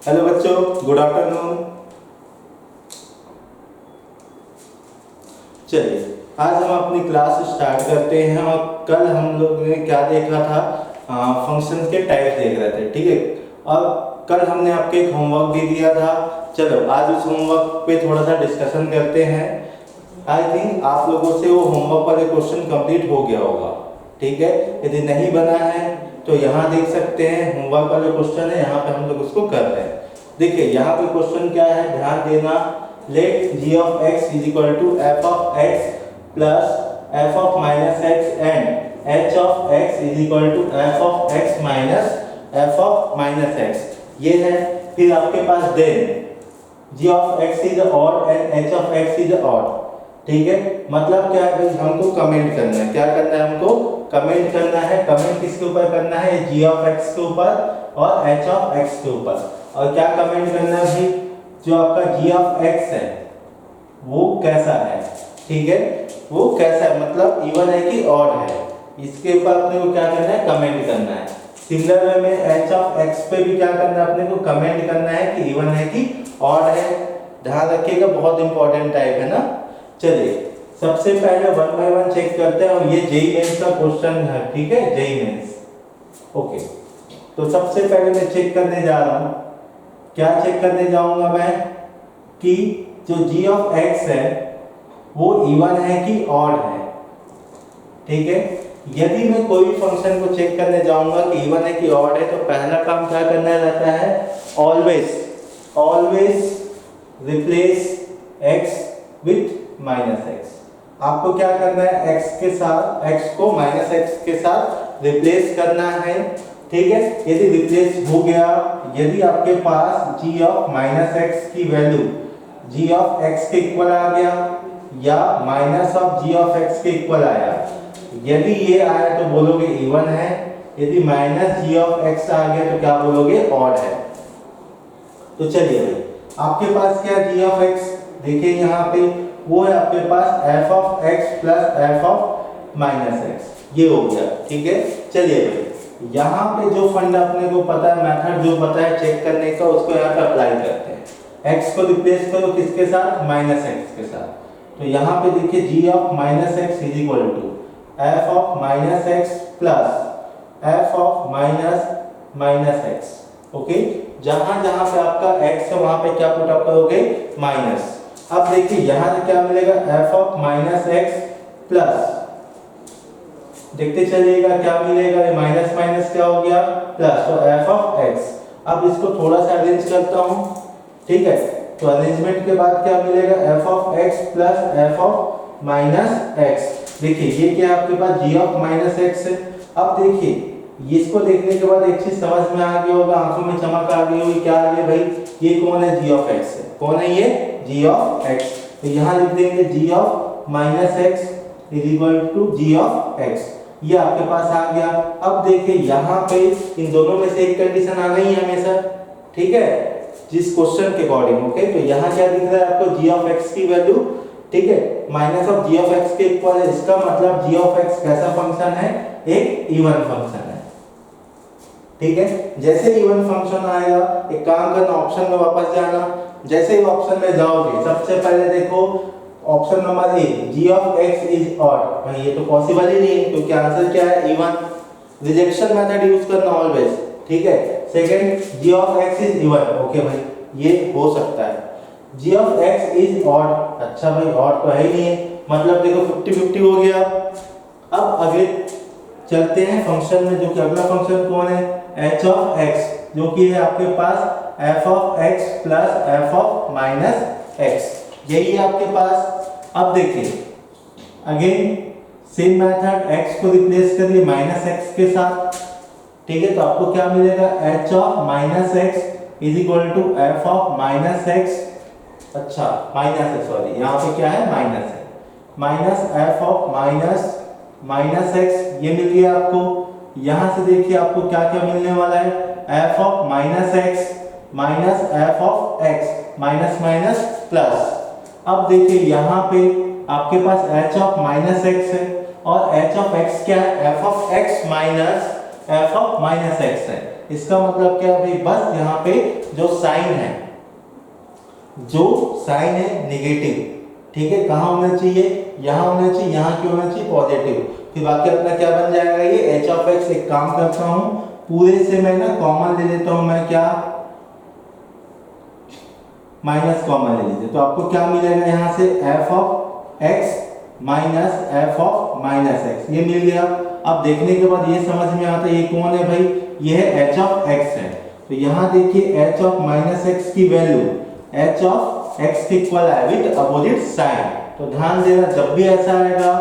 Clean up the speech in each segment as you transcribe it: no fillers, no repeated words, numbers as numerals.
Hello बच्चों, good afternoon. चलिए आज हम अपनी क्लास स्टार्ट करते हैं। और कल हम लोग ने क्या देखा था, फंक्शन के टाइप देख रहे थे, ठीक है। और कल हमने आपके एक होमवर्क भी दिया था। चलो आज उस होमवर्क पे थोड़ा सा डिस्कशन करते हैं। आई थिंक आप लोगों से वो होमवर्क वाले क्वेश्चन कंप्लीट हो गया होगा, ठीक है। यदि नहीं बना है तो यहाँ देख सकते हैं, होमवर्क वाले क्वेश्चन है, यहाँ पे हम लोग उसको कर रहे हैं। देखिए यहाँ पे क्वेश्चन क्या है, ध्यान देना। Let g of x is equal to f of x plus f of minus x and h of x is equal to f of x minus f of minus x, ये है। फिर आपके पास then g of x is odd and h of x is odd, ठीक है। मतलब क्या है, हमको कमेंट करना है। क्या करना है, हमको कमेंट करना है। कमेंट किसके ऊपर करना है, g of x के ऊपर और h of x के ऊपर। और क्या कमेंट करना है भाई, जो आपका g of x है वो कैसा है, ठीक है। वो कैसा है मतलब इवन है कि ऑड है, इसके ऊपर अपने को क्या करना है, कमेंट करना है। सिमिलर वे में h of x पे भी क्या करना है, अपने को कमेंट करना है कि इवन है कि ऑड है। ध्यान रखिएगा, बहुत इंपॉर्टेंट टाइप है ना। चलिए सबसे पहले वन बाय वन चेक करते हैं। और ये जेईई मेंस का क्वेश्चन है, ठीक है, जेईई मेंस। ओके, तो सबसे पहले मैं चेक करने जा रहा हूँ। क्या चेक करने जाऊंगा मैं कि जो g of x है वो इवन है कि ऑड है, ठीक है। यदि मैं कोई फंक्शन को चेक करने जाऊंगा कि इवन है कि ऑड है, तो पहला काम क्या करना रहता है, always replace x with minus x। आपको क्या करना है, x के साथ, x को माइनस x के साथ रिप्लेस करना है, ठीक है। यदि रिप्लेस हो गया, यदि आपके पास g ऑफ माइनस x की वैल्यू g ऑफ x के इक्वल आ गया या minus of g of x के इक्वल आया, यदि ये आया तो बोलोगे इवन है। यदि माइनस g ऑफ x आ गया तो क्या बोलोगे, ऑड है। तो चलिए भाई, आपके पास क्या g ऑफ x, देखिए यहाँ पे वो है आपके पास f of x plus f of minus x, ये हो गया, ठीक है। चलिए भाई, यहाँ पे जो फंड अपने को पता है, मेथड जो पता है चेक करने का, उसको यहाँ पे अप्लाई करते हैं। x को रिप्लेस करो किसके साथ, माइनस x के साथ। तो यहाँ पे देखिए g of minus x is equal to f of minus x plus f of minus x, okay. जहां जहां पे आपका x है वहां पे क्या पुट अप करोगे, माइनस। अब देखिए यहाँ से क्या मिलेगा, f of minus x plus, देखते चलिएगा क्या मिलेगा, ये माइनस माइनस क्या हो गया, प्लस, तो f ऑफ x। अब इसको थोड़ा सा अरेंज करता हूँ, ठीक है। तो अरेंजमेंट के बाद क्या मिलेगा, f of x plus f of minus x। देखिए ये क्या है आपके पास, g ऑफ माइनस x है। अब देखिए इसको देखने के बाद एक चीज समझ में आ गया होगा, आंखों में चमक आ गई होगी, क्या आ गया भाई, ये कौन है, g ऑफ x है। कौन है ये, g ऑफ x। तो यहाँ लिख देंगे g of minus x is equal to g of x, ये आपके पास आ गया। अब देखिए यहाँ पे इन दोनों में से एक कंडीशन आना ही है हमेशा, ठीक है, जिस क्वेश्चन के अकॉर्डिंग, ओके। तो यहाँ क्या दिख रहा है आपको, g ऑफ x की वैल्यू, ठीक है, minus of g of x के इक्वल है। इसका मतलब g ऑफ x कैसा फंक्शन है, एक इवन फंक्शन है, ठीक है। जैसे इवन फंक्शन आएगा, एक काम करना, ऑप्शन में वापस जाना। जैसे ही ऑप्शन में जाओगे, सबसे पहले देखो option number A, g of x is odd. भाई ये तो पॉसिबल ही नहीं है, क्योंकि आंसर क्या है, इवन। रिजेक्शन मेथड यूज करना ऑलवेज, ठीक है। Second, g of x is even, okay भाई ये हो सकता है। g of x is odd, अच्छा भाई ऑड तो है ही नहीं है, मतलब देखो 50-50 हो गया। अब आगे चलते हैं फंक्शन में, जो कि अगला फंक्शन कौन है, h ऑफ x, जो कि है आपके पास f of x plus f of minus x, यही है आपके पास। अब देखिए अगेन सेम मेथड, x को रिप्लेस करिए माइनस x के साथ, ठीक है। तो आपको क्या मिलेगा, h of minus x is equal to f of minus x, अच्छा माइनस है, सॉरी यहाँ पे क्या है, माइनस है, minus f of minus x, ये मिल गया आपको। यहाँ से देखिए आपको क्या क्या मिलने वाला है, f of minus x minus f of x, minus minus plus. अब देखिए यहाँ पे आपके पास h ऑफ माइनस x है, और h ऑफ x क्या है, f of x minus F of minus x है। इसका मतलब क्या है भाई, बस यहाँ पे जो साइन है, जो साइन है नेगेटिव, ठीक है, कहाँ होना चाहिए, यहाँ होना चाहिए, यहाँ क्यों होना चाहिए, पॉजिटिव। फिर बाकी अपना क्या बन जाएगा ये एच ऑफ एक्स। एक काम करता हूँ, पूरे से मैं ना कॉमन ले लेता हूँ, मैं क्या माइनस कॉमन ले लीजिए, तो आपको क्या मिलेगा यहाँ से F of x minus F of minus x, ये मिल गया। अब देखने के बाद ये समझ में आता है ये कौन है भाई, ये है एच ऑफ एक्स है। तो यहाँ देखिए एच ऑफ माइनस एक्स की वैल्यू एच ऑफ एक्स के इक्वल है विद अपोजिट साइन। तो ध्यान देना जब भी ऐसा आएगा,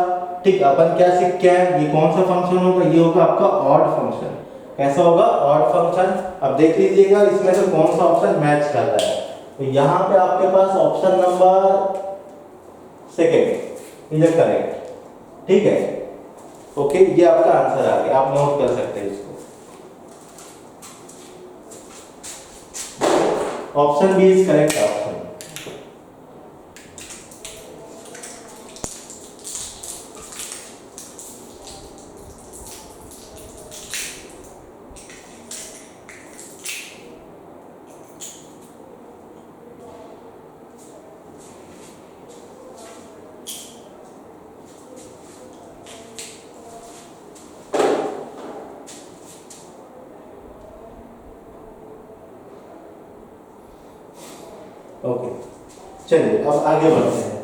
ठीक, अपन क्या सीखते हैं, ये कौन सा फंक्शन होगा, ये होगा आपका ऑड फंक्शन। कैसा होगा, ऑड फंक्शन। अब देख लीजिएगा इसमें से कौन सा ऑप्शन मैच करता है। तो यहाँ पे आपके पास option number second is correct, ठीक है, ओके, ये आपका आंसर आ गया, आप नोट कर सकते हैं इसको। Option B is correct option. Okay, चलिए अब आगे बढ़ते हैं।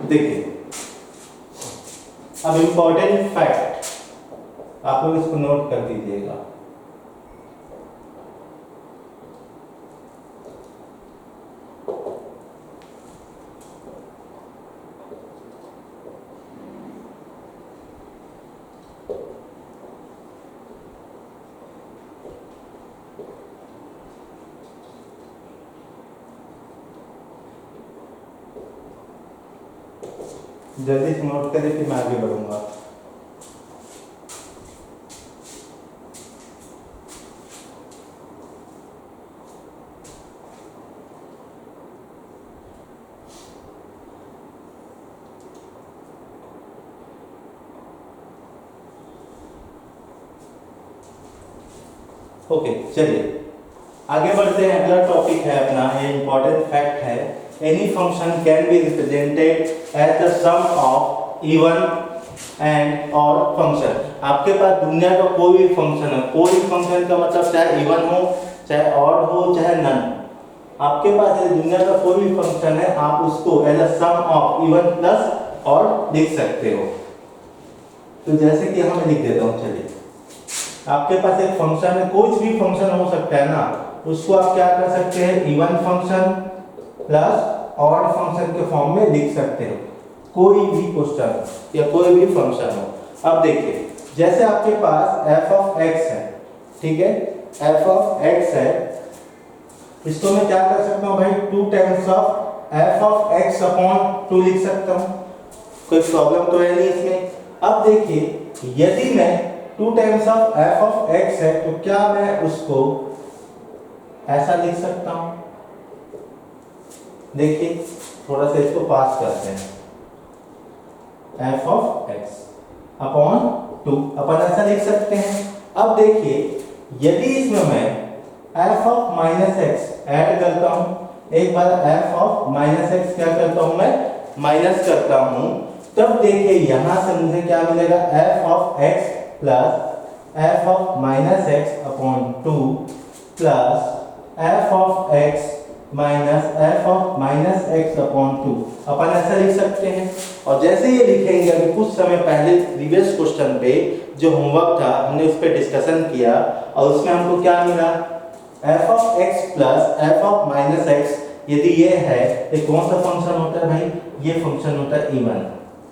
देखिए अब इंपॉर्टेंट फैक्ट, आप लोग इसको नोट कर दीजिएगा। जल्दी से नोट करें फिर मैं आगे बढ़ूंगा। ओके, चलिए आगे बढ़ते हैं। अगला टॉपिक है अपना, ये इंपॉर्टेंट फैक्ट है, any function can be represented as the sum of even and odd function. आपके पास दुनिया का कोई भी फंक्शन है, कोई भी फंक्शन का मतलब चाहे इवन हो, चाहे ऑड हो, चाहे नन, आपके पास दुनिया का कोई भी फंक्शन है, आप उसको as the sum of even plus odd लिख सकते हो। तो जैसे कि हम लिख देता हूँ, चलिए आपके पास एक फंक्शन है, कोई भी फंक्शन हो सकता है ना, उसको आप क्या कर सकते हैं, even function plus odd function के फॉर्म में लिख सकते हो, कोई भी क्वेश्चन या कोई भी फंक्शन हो। अब देखिए जैसे आपके पास f ऑफ x है, ठीक है, f ऑफ x है, इसको मैं क्या कर सकता हूँ भाई, 2 times of f of x upon 2 लिख सकता हूँ, कोई प्रॉब्लम तो है नहीं इसमें। अब देखिए यदि मैं 2 times of f of x है तो क्या मैं उसको ऐसा लिख सकता हूं, देखिए थोड़ा सा इसको पास करते हैं, f ऑफ x अपॉन 2 अपन ऐसा लिख सकते हैं। अब देखिए यदि इसमें मैं f of minus x add करता हूं, एक बार f ऑफ माइनस एक्स क्या करता हूं मैं, माइनस करता हूं, तब देखिए यहां से मुझे क्या मिलेगा, f of x plus f of minus x upon 2 plus f of x minus f of minus x upon 2, अपन ऐसा लिख सकते हैं। और जैसे ये लिखेंगे, अभी कुछ समय पहले प्रीवियस क्वेश्चन पे जो होमवर्क था हमने उस पर डिस्कशन किया और उसमें हमको क्या मिला, f of x plus f of minus x, यदि ये है तो कौन सा फंक्शन होता है भाई, ये फंक्शन होता है इवन।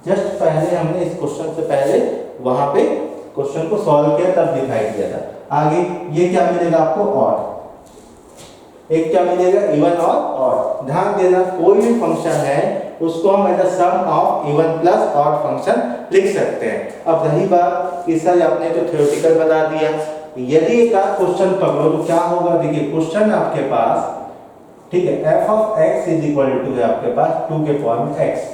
जस्ट पहले हमने इस क्वेश्चन से पहले वहां पे क्वेश्चन को सॉल्व किया तब दिखाई दिया था। आगे ये क्या मिलेगा आपको, ऑड, एक क्या मिलेगा, इवन और ऑड। ध्यान देना कोई भी फंक्शन है उसको हम as a sum of even plus odd function लिख सकते हैं। अब रही बात कि सर आपने तो थ्योरेटिकल बता दिया, यदि एक आध क्वेश्चन पकड़ो तो क्या होगा। देखिए क्वेश्चन आपके पास, ठीक है, f of x is equal to है आपके पास 2 के पावर में x,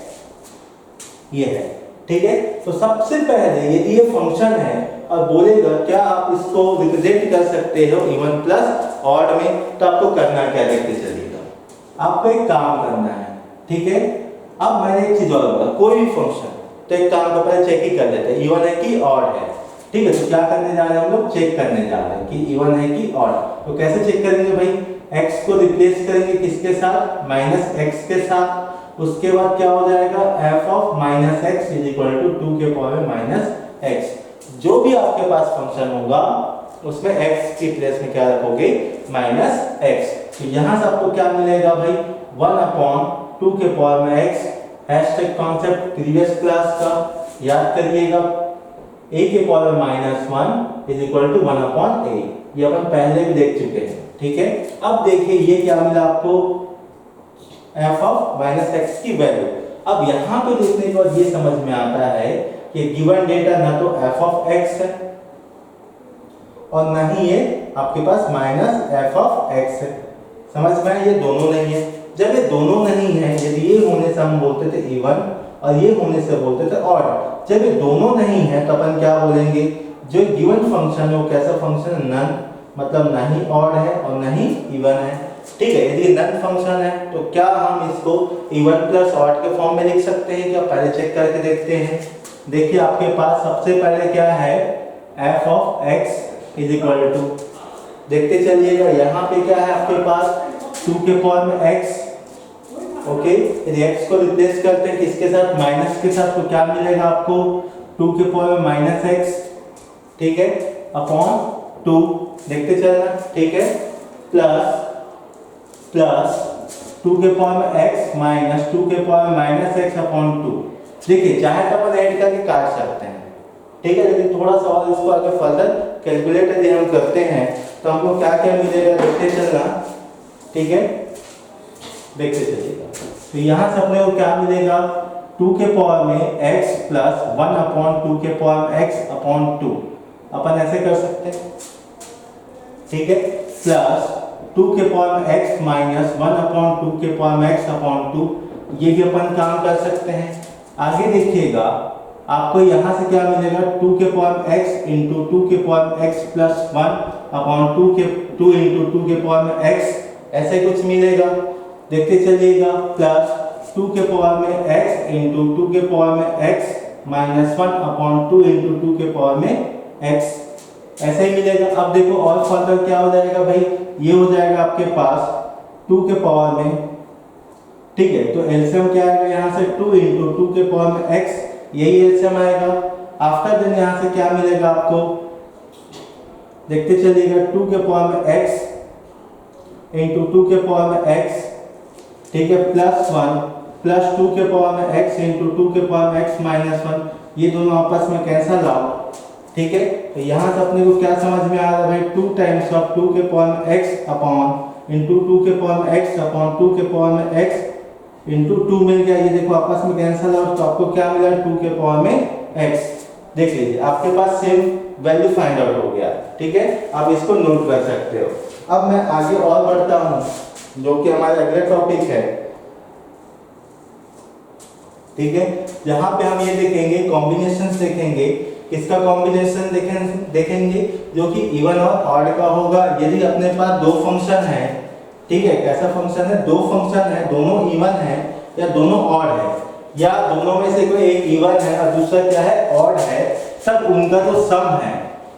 ये है, ठीक है। तो सबसे पहले यदि ये फंक्शन है और बोलेगा क्या आप इसको रिप्रेजेंट कर सकते हो इवन प्लस ऑड में, तो आपको करना क्या, देखते चलिएगा। आपको एक काम करना है, ठीक है। अब मैंने एक चीज और बोला, कोई भी फंक्शन, तो एक काम को पहले चेक ही कर लेते हैं इवन है कि ऑड है, ठीक है। तो क्या करने जा रहे हैं हम लोग, चेक करने जा रहे हैं कि इवन है कि ऑड। तो कैसे चेक करेंगे भाई, x को रिप्लेस करेंगे किसके साथ, माइनस x के साथ। उसके बाद क्या हो जाएगा, f of minus x is equal to 2 के पावर में माइनस एक्स। जो भी आपके पास फंक्शन होगा उसमें x की प्लेस में क्या रखोगे, माइनस एक्स। तो यहां से आपको क्या मिलेगा भाई, 1 अपॉन 2 के पावर में x। Hashtag concept previous class का याद करिएगा, a के पावर में minus 1 is equal to 1 upon a, ये अपन पहले भी देख चुके हैं, ठीक है। अब देखिए ये क्या मिला आपको, f ऑफ माइनस एक्स की वैल्यू। अब यहाँ पे देखने के बाद ये समझ में आता है कि गिवन डेटा ना तो f ऑफ x है और ना ही ये आपके पास माइनस f ऑफ x है। समझ में आया, ये दोनों नहीं है। जब ये दोनों नहीं है, यदि ये होने से हम बोलते थे इवन और ये होने से बोलते थे ऑड, जब ये दोनों नहीं है तो अपन क्या बोलेंगे, जो गिवन फंक्शन है वो कैसा फंक्शन है, नन, मतलब ना ही ऑड है और ना ही इवन है, ठीक है। यदि नन फंक्शन है तो क्या हम इसको इवन प्लस ऑड के फॉर्म में लिख सकते हैं क्या, पहले चेक करके देखते हैं। देखिए आपके पास सबसे पहले क्या है, f of x is equal to, देखते चलिएगा यहाँ पे क्या है आपके पास 2 के पावर में x, ओके। यदि x को रिप्लेस करते हैं किसके साथ, माइनस के साथ, तो क्या मिलेगा आपको 2 के पावर में माइनस x, ठीक है, अपॉन 2, देखते चलना, ठीक है, प्लस 2 के पावर में x माइनस 2 के पावर में माइनस x अपॉन 2। देखिए चाहे तो अपन ऐड करके काट सकते हैं, ठीक है, लेकिन थोड़ा सा और इसको आगे फर्दर कैलकुलेट यदि हम करते हैं तो हमको क्या क्या मिलेगा, देखते चलना, ठीक है, देखते चलिएगा। तो यहाँ से अपने को क्या मिलेगा, 2 के पावर में x प्लस 1 अपॉन 2 के पावर में x अपॉन 2, अपन ऐसे कर सकते हैं, ठीक है, प्लस 2 के पावर में x माइनस 1 अपॉन 2 के पावर में x अपॉन 2, ये भी अपन काम कर सकते हैं। आगे देखिएगा आपको यहाँ से क्या मिलेगा, 2 के पावर में x इंटू 2 के पावर में x प्लस 1 अपॉन 2 इंटू 2 के पावर में x, ऐसे कुछ मिलेगा, देखते चलिएगा, प्लस 2 के पावर में x इंटू 2 के पावर में x माइनस 1 अपॉन 2 इंटू 2 के पावर में x, ऐसे ही मिलेगा। अब देखो और फर्दर क्या हो जाएगा भाई, ये हो जाएगा आपके पास 2 के पावर में, ठीक है, तो एलसीएम क्या आएगा यहाँ से 2 इंटू 2 के पावर में x, यही एलसीएम आएगा। आफ्टर देन यहाँ से क्या मिलेगा आपको, देखते चलिएगा, 2 के पावर में x इंटू 2 के पावर में x, ठीक है, प्लस 1 प्लस 2 के पावर में x इंटू 2 के पावर में x माइनस 1, ये दोनों आपस में कैंसल आउट, ठीक है। तो यहाँ से अपने को क्या समझ में आ रहा है भाई, 2 टाइम्स ऑफ 2 के पावर में x अपॉन इंटू 2 के पावर में x अपॉन 2 के पावर में x इंटू 2 मिल गया, ये देखो आपस में कैंसिल आउट, तो आपको क्या मिला, 2 के पावर में x। देख लीजिए आपके पास सेम वैल्यू फाइंड आउट हो गया, ठीक है, आप इसको नोट कर सकते हो। अब मैं आगे और बढ़ता हूँ जो कि हमारा अगला टॉपिक है, ठीक है, जहाँ पे हम ये देखेंगे कॉम्बिनेशन देखेंगे, किसका कॉम्बिनेशन देखेंगे जो कि इवन और ऑड का होगा। यदि अपने पास दो फंक्शन है, ठीक है, कैसा फंक्शन है, दो फंक्शन है, दोनों इवन है या दोनों ऑड है, या दोनों में से कोई एक इवन है और दूसरा क्या है, ऑड है, तब उनका जो सम है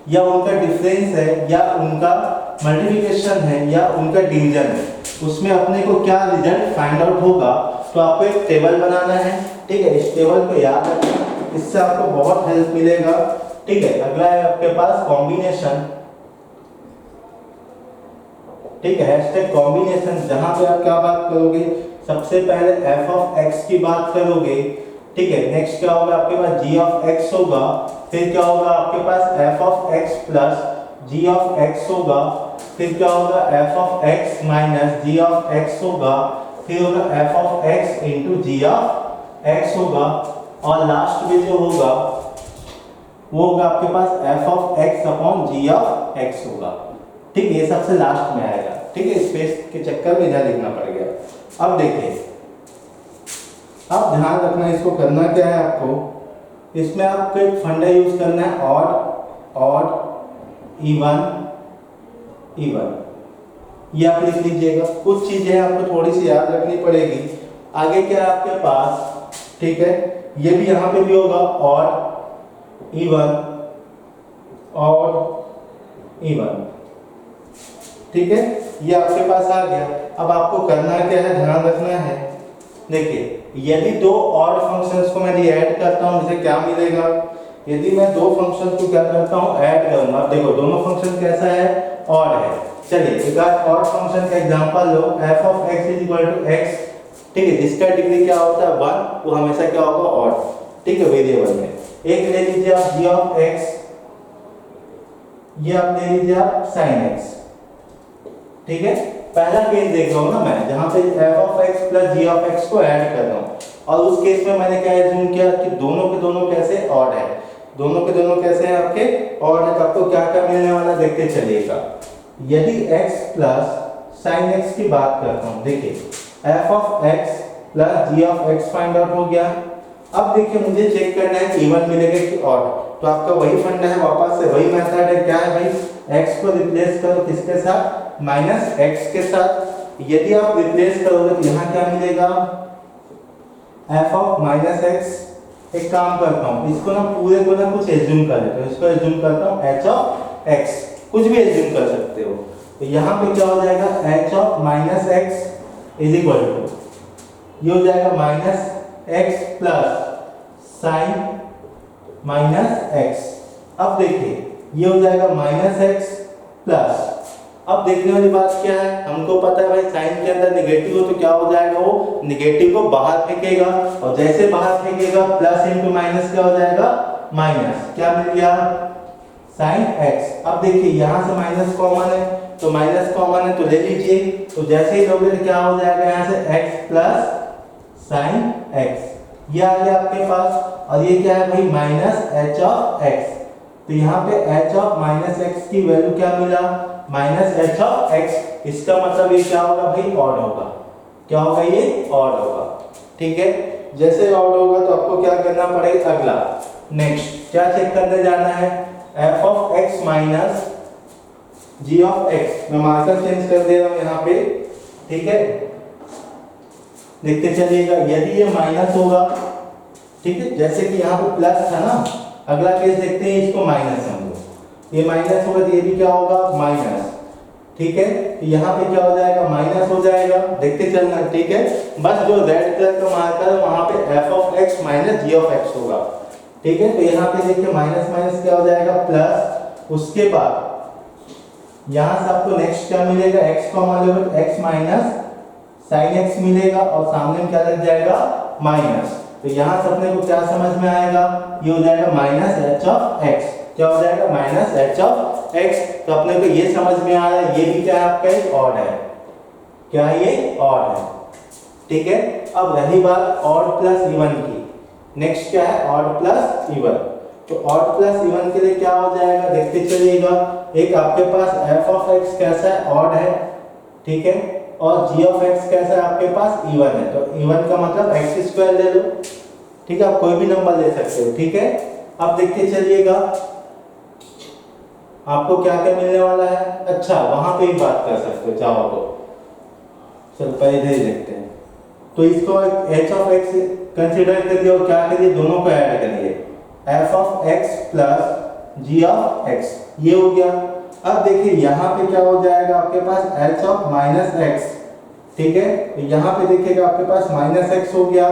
या उनका डिफरेंस है या उनका मल्टीप्लिकेशन है या उनका डिवीजन है, उसमें अपने को क्या रिजल्ट फाइंड आउट होगा। तो आपको एक टेबल बनाना है, ठीक है, इस टेबल को याद रखना, इससे आपको बहुत हेल्प मिलेगा, ठीक है। अगला है आपके पास कॉम्बिनेशन, ठीक है, हैशटैग कॉम्बिनेशन, जहां पे आप क्या बात करोगे, सबसे पहले f ऑफ x की बात करोगे, ठीक है, नेक्स्ट क्या होगा आपके पास g ऑफ x होगा, फिर क्या होगा आपके पास f of x plus g of x होगा, फिर क्या होगा f of x minus g of x होगा, फिर होगा F of X into G of X होगा, और लास्ट में जो होगा वो होगा आपके पास F of X upon G of X होगा। ठीक, ये सबसे लास्ट में आएगा। ठीक है, स्पेस के चक्कर में इधर लिखना पड़ गया। अब देखिए, अब ध्यान रखना, इसको करना क्या है आपको, इसमें आपको एक फंडा यूज करना है, ऑड इवन इवन, ये आप लिख लीजिएगा। कुछ चीजें आपको थोड़ी सी याद रखनी पड़ेगी। आगे क्या है आपके पास, ठीक है, ये भी यहाँ पे भी होगा ऑड इवन ठीक है, ये आपके पास आ गया। अब आपको करना क्या है, ध्यान रखना है। देखिए, यदि दो ऑड फंक्शंस को मैं ऐड करता हूँ, मुझे क्या मिलेगा, यदि मैं दो फंक्शंस को क्या करता हूँ, ऐड करूंगा। देखो दोनों फंक्शन कैसा है, ऑड है। चलिए एक बार ऑड फंक्शन का एग्जांपल लो, f of x is equal to x, ठीक है, जिसका डिग्री क्या होता है 1, वो हमेशा क्या होगा, ऑड। ठीक है, वेरिएबल में एक ले लीजिए आप g ऑफ x, ये आप ले लीजिए आप sin x। ठीक है, पहला केस देख रहा हूं ना मैं, जहां पे f of x plus g of x को ऐड कर रहा हूं, और उस केस में मैंने क्या एज्यूम किया कि दोनों के दोनों कैसे ऑड है, दोनों के दोनों कैसे हैं आपके ऑड है। तो आपको क्या क्या मिलने वाला देखते चलिएगा। यदि x प्लस sin x की बात करता हूं, देखिए f of x plus g of x find out हो गया। अब देखिए मुझे चेक करना है कि इवन मिलेगा कि ऑड, तो आपका वही फंडा है, वापस से वही मेथड है, क्या है भाई, x को रिप्लेस करो किसके साथ, माइनस x के साथ। यदि आप रिप्लेस करोगे तो यहाँ क्या मिलेगा, f ऑफ माइनस x। एक काम करता हूँ, इसको ना पूरे को ना कुछ एज्यूम कर लेते हो, इसको एज्यूम करता हूँ h ऑफ x, कुछ भी एज्यूम कर सकते हो। तो यहाँ पे क्या हो जाएगा, h of minus x is equal to, ये हो जाएगा minus x plus sign minus x। अब देखिए ये हो जाएगा माइनस x प्लस, अब देखने वाली बात क्या है, हमको पता है भाई साइन के अंदर नेगेटिव हो तो क्या हो जाएगा, वो नेगेटिव को बाहर फेंकेगा, और जैसे बाहर फेंकेगा प्लस इंटू माइनस क्या हो जाएगा, माइनस। क्या मिल गया, साइन x। अब देखिए यहाँ से माइनस कॉमन है, तो माइनस कॉमन है तो ले लीजिए, तो जैसे ही लोगे तो क्या हो जाएगा, यहाँ से x प्लस साइन x, ये आ गया आपके पास। और ये क्या है भाई, माइनस h ऑफ x, तो यहाँ पे h ऑफ माइनस x की वैल्यू क्या मिला, माइनस h ऑफ x। इसका मतलब ये क्या होगा भाई, ऑड होगा। क्या होगा, ये ऑड होगा। ठीक है, जैसे ऑड होगा तो आपको क्या करना पड़ेगा, अगला नेक्स्ट क्या चेक करने जाना है, f of x minus g of x। मैं मार्कर चेंज कर दे रहा हूँ यहाँ पे। ठीक है, देखते चलिएगा, यदि ये माइनस होगा, ठीक है, जैसे कि यहाँ पे प्लस था ना, अगला केस देखते हैं, इसको माइनस समझो, ये माइनस होगा तो ये भी क्या होगा, माइनस। ठीक है, तो यहाँ पे क्या हो जाएगा, माइनस हो जाएगा, देखते चलना। ठीक है, बस जो रेड कलर का मार्कर है वहां पे f of x minus g of x होगा। ठीक है, तो यहाँ पे देखिए माइनस माइनस क्या हो जाएगा, प्लस। उसके बाद यहाँ से आपको नेक्स्ट क्या मिलेगा, x कॉमन लोगे तो x माइनस साइन x मिलेगा, और सामने में क्या लग जाएगा, माइनस। तो यहाँ से अपने को क्या समझ में आएगा, ये हो जाएगा माइनस h ऑफ x। क्या हो जाएगा, माइनस h ऑफ x। तो अपने को ये समझ में आ रहा है, ये भी क्या है आपका ऑड है, क्या है ये ऑड है। ठीक है, अब रही बात ऑड प्लस इवन की, नेक्स्ट क्या है, ऑड प्लस इवन। तो ऑड प्लस इवन के लिए क्या हो जाएगा, देखते चलिएगा। एक आपके पास f ऑफ x कैसा है, ऑड है, ठीक है, और g ऑफ x कैसा है आपके पास, इवन है। तो इवन का मतलब x स्क्वायर ले लो। ठीक है, आप कोई भी नंबर ले सकते हो। ठीक है, अब देखते चलिएगा आपको क्या क्या मिलने वाला है। अच्छा, वहां पे ही बात कर सकते हो चाहो तो, चलो पहले इधर ही देखते हैं। तो इसको h ऑफ x कंसीडर करिए और क्या करिए, दोनों को ऐड करिए, f of x plus g of x, ये हो गया। अब देखिए यहाँ पे क्या हो जाएगा आपके पास, h ऑफ माइनस x। ठीक है, तो यहाँ पे देखिएगा आपके पास माइनस x हो गया,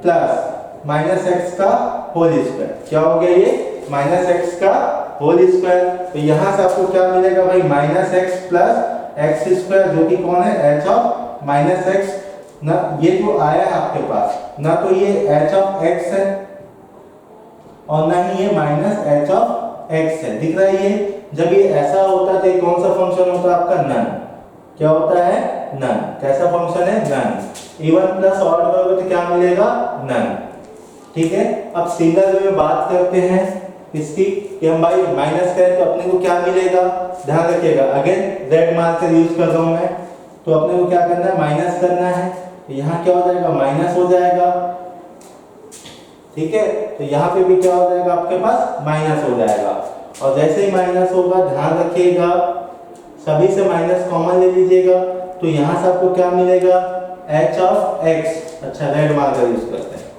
प्लस माइनस x का होल स्क्वायर। क्या हो गया, ये माइनस x का होल स्क्वायर। तो यहाँ से आपको क्या मिलेगा भाई, minus x plus x square, जो कि कौन है, h ऑफ माइनस x। ना ये जो आया है आपके पास, ना तो ये h ऑफ x है और ना ही ये माइनस h ऑफ x है, दिख रहा है। ये जब ये ऐसा होता है तो ये कौन सा फंक्शन होता है आपका, नन। क्या होता है, नन। कैसा फंक्शन है, नन। इवन प्लस ऑड करोगे तो क्या मिलेगा, नन। ठीक है, अब सिंगल वे में बात करते हैं इसकी कि हम भाई माइनस करें तो अपने को क्या मिलेगा। ध्यान रखिएगा, अगेन जेड मार्कर यूज कर रहा हूं मैं, तो अपने को क्या करना है, माइनस करना है। तो यहाँ क्या हो जाएगा, माइनस हो जाएगा। ठीक है, तो यहाँ पे भी क्या हो जाएगा, आपके पास माइनस हो जाएगा। और जैसे ही माइनस होगा, ध्यान रखिएगा सभी से माइनस कॉमन ले लीजिएगा, तो यहाँ से आपको क्या मिलेगा, एच ऑफ एक्स। अच्छा, रेड मार्कर यूज करते हैं।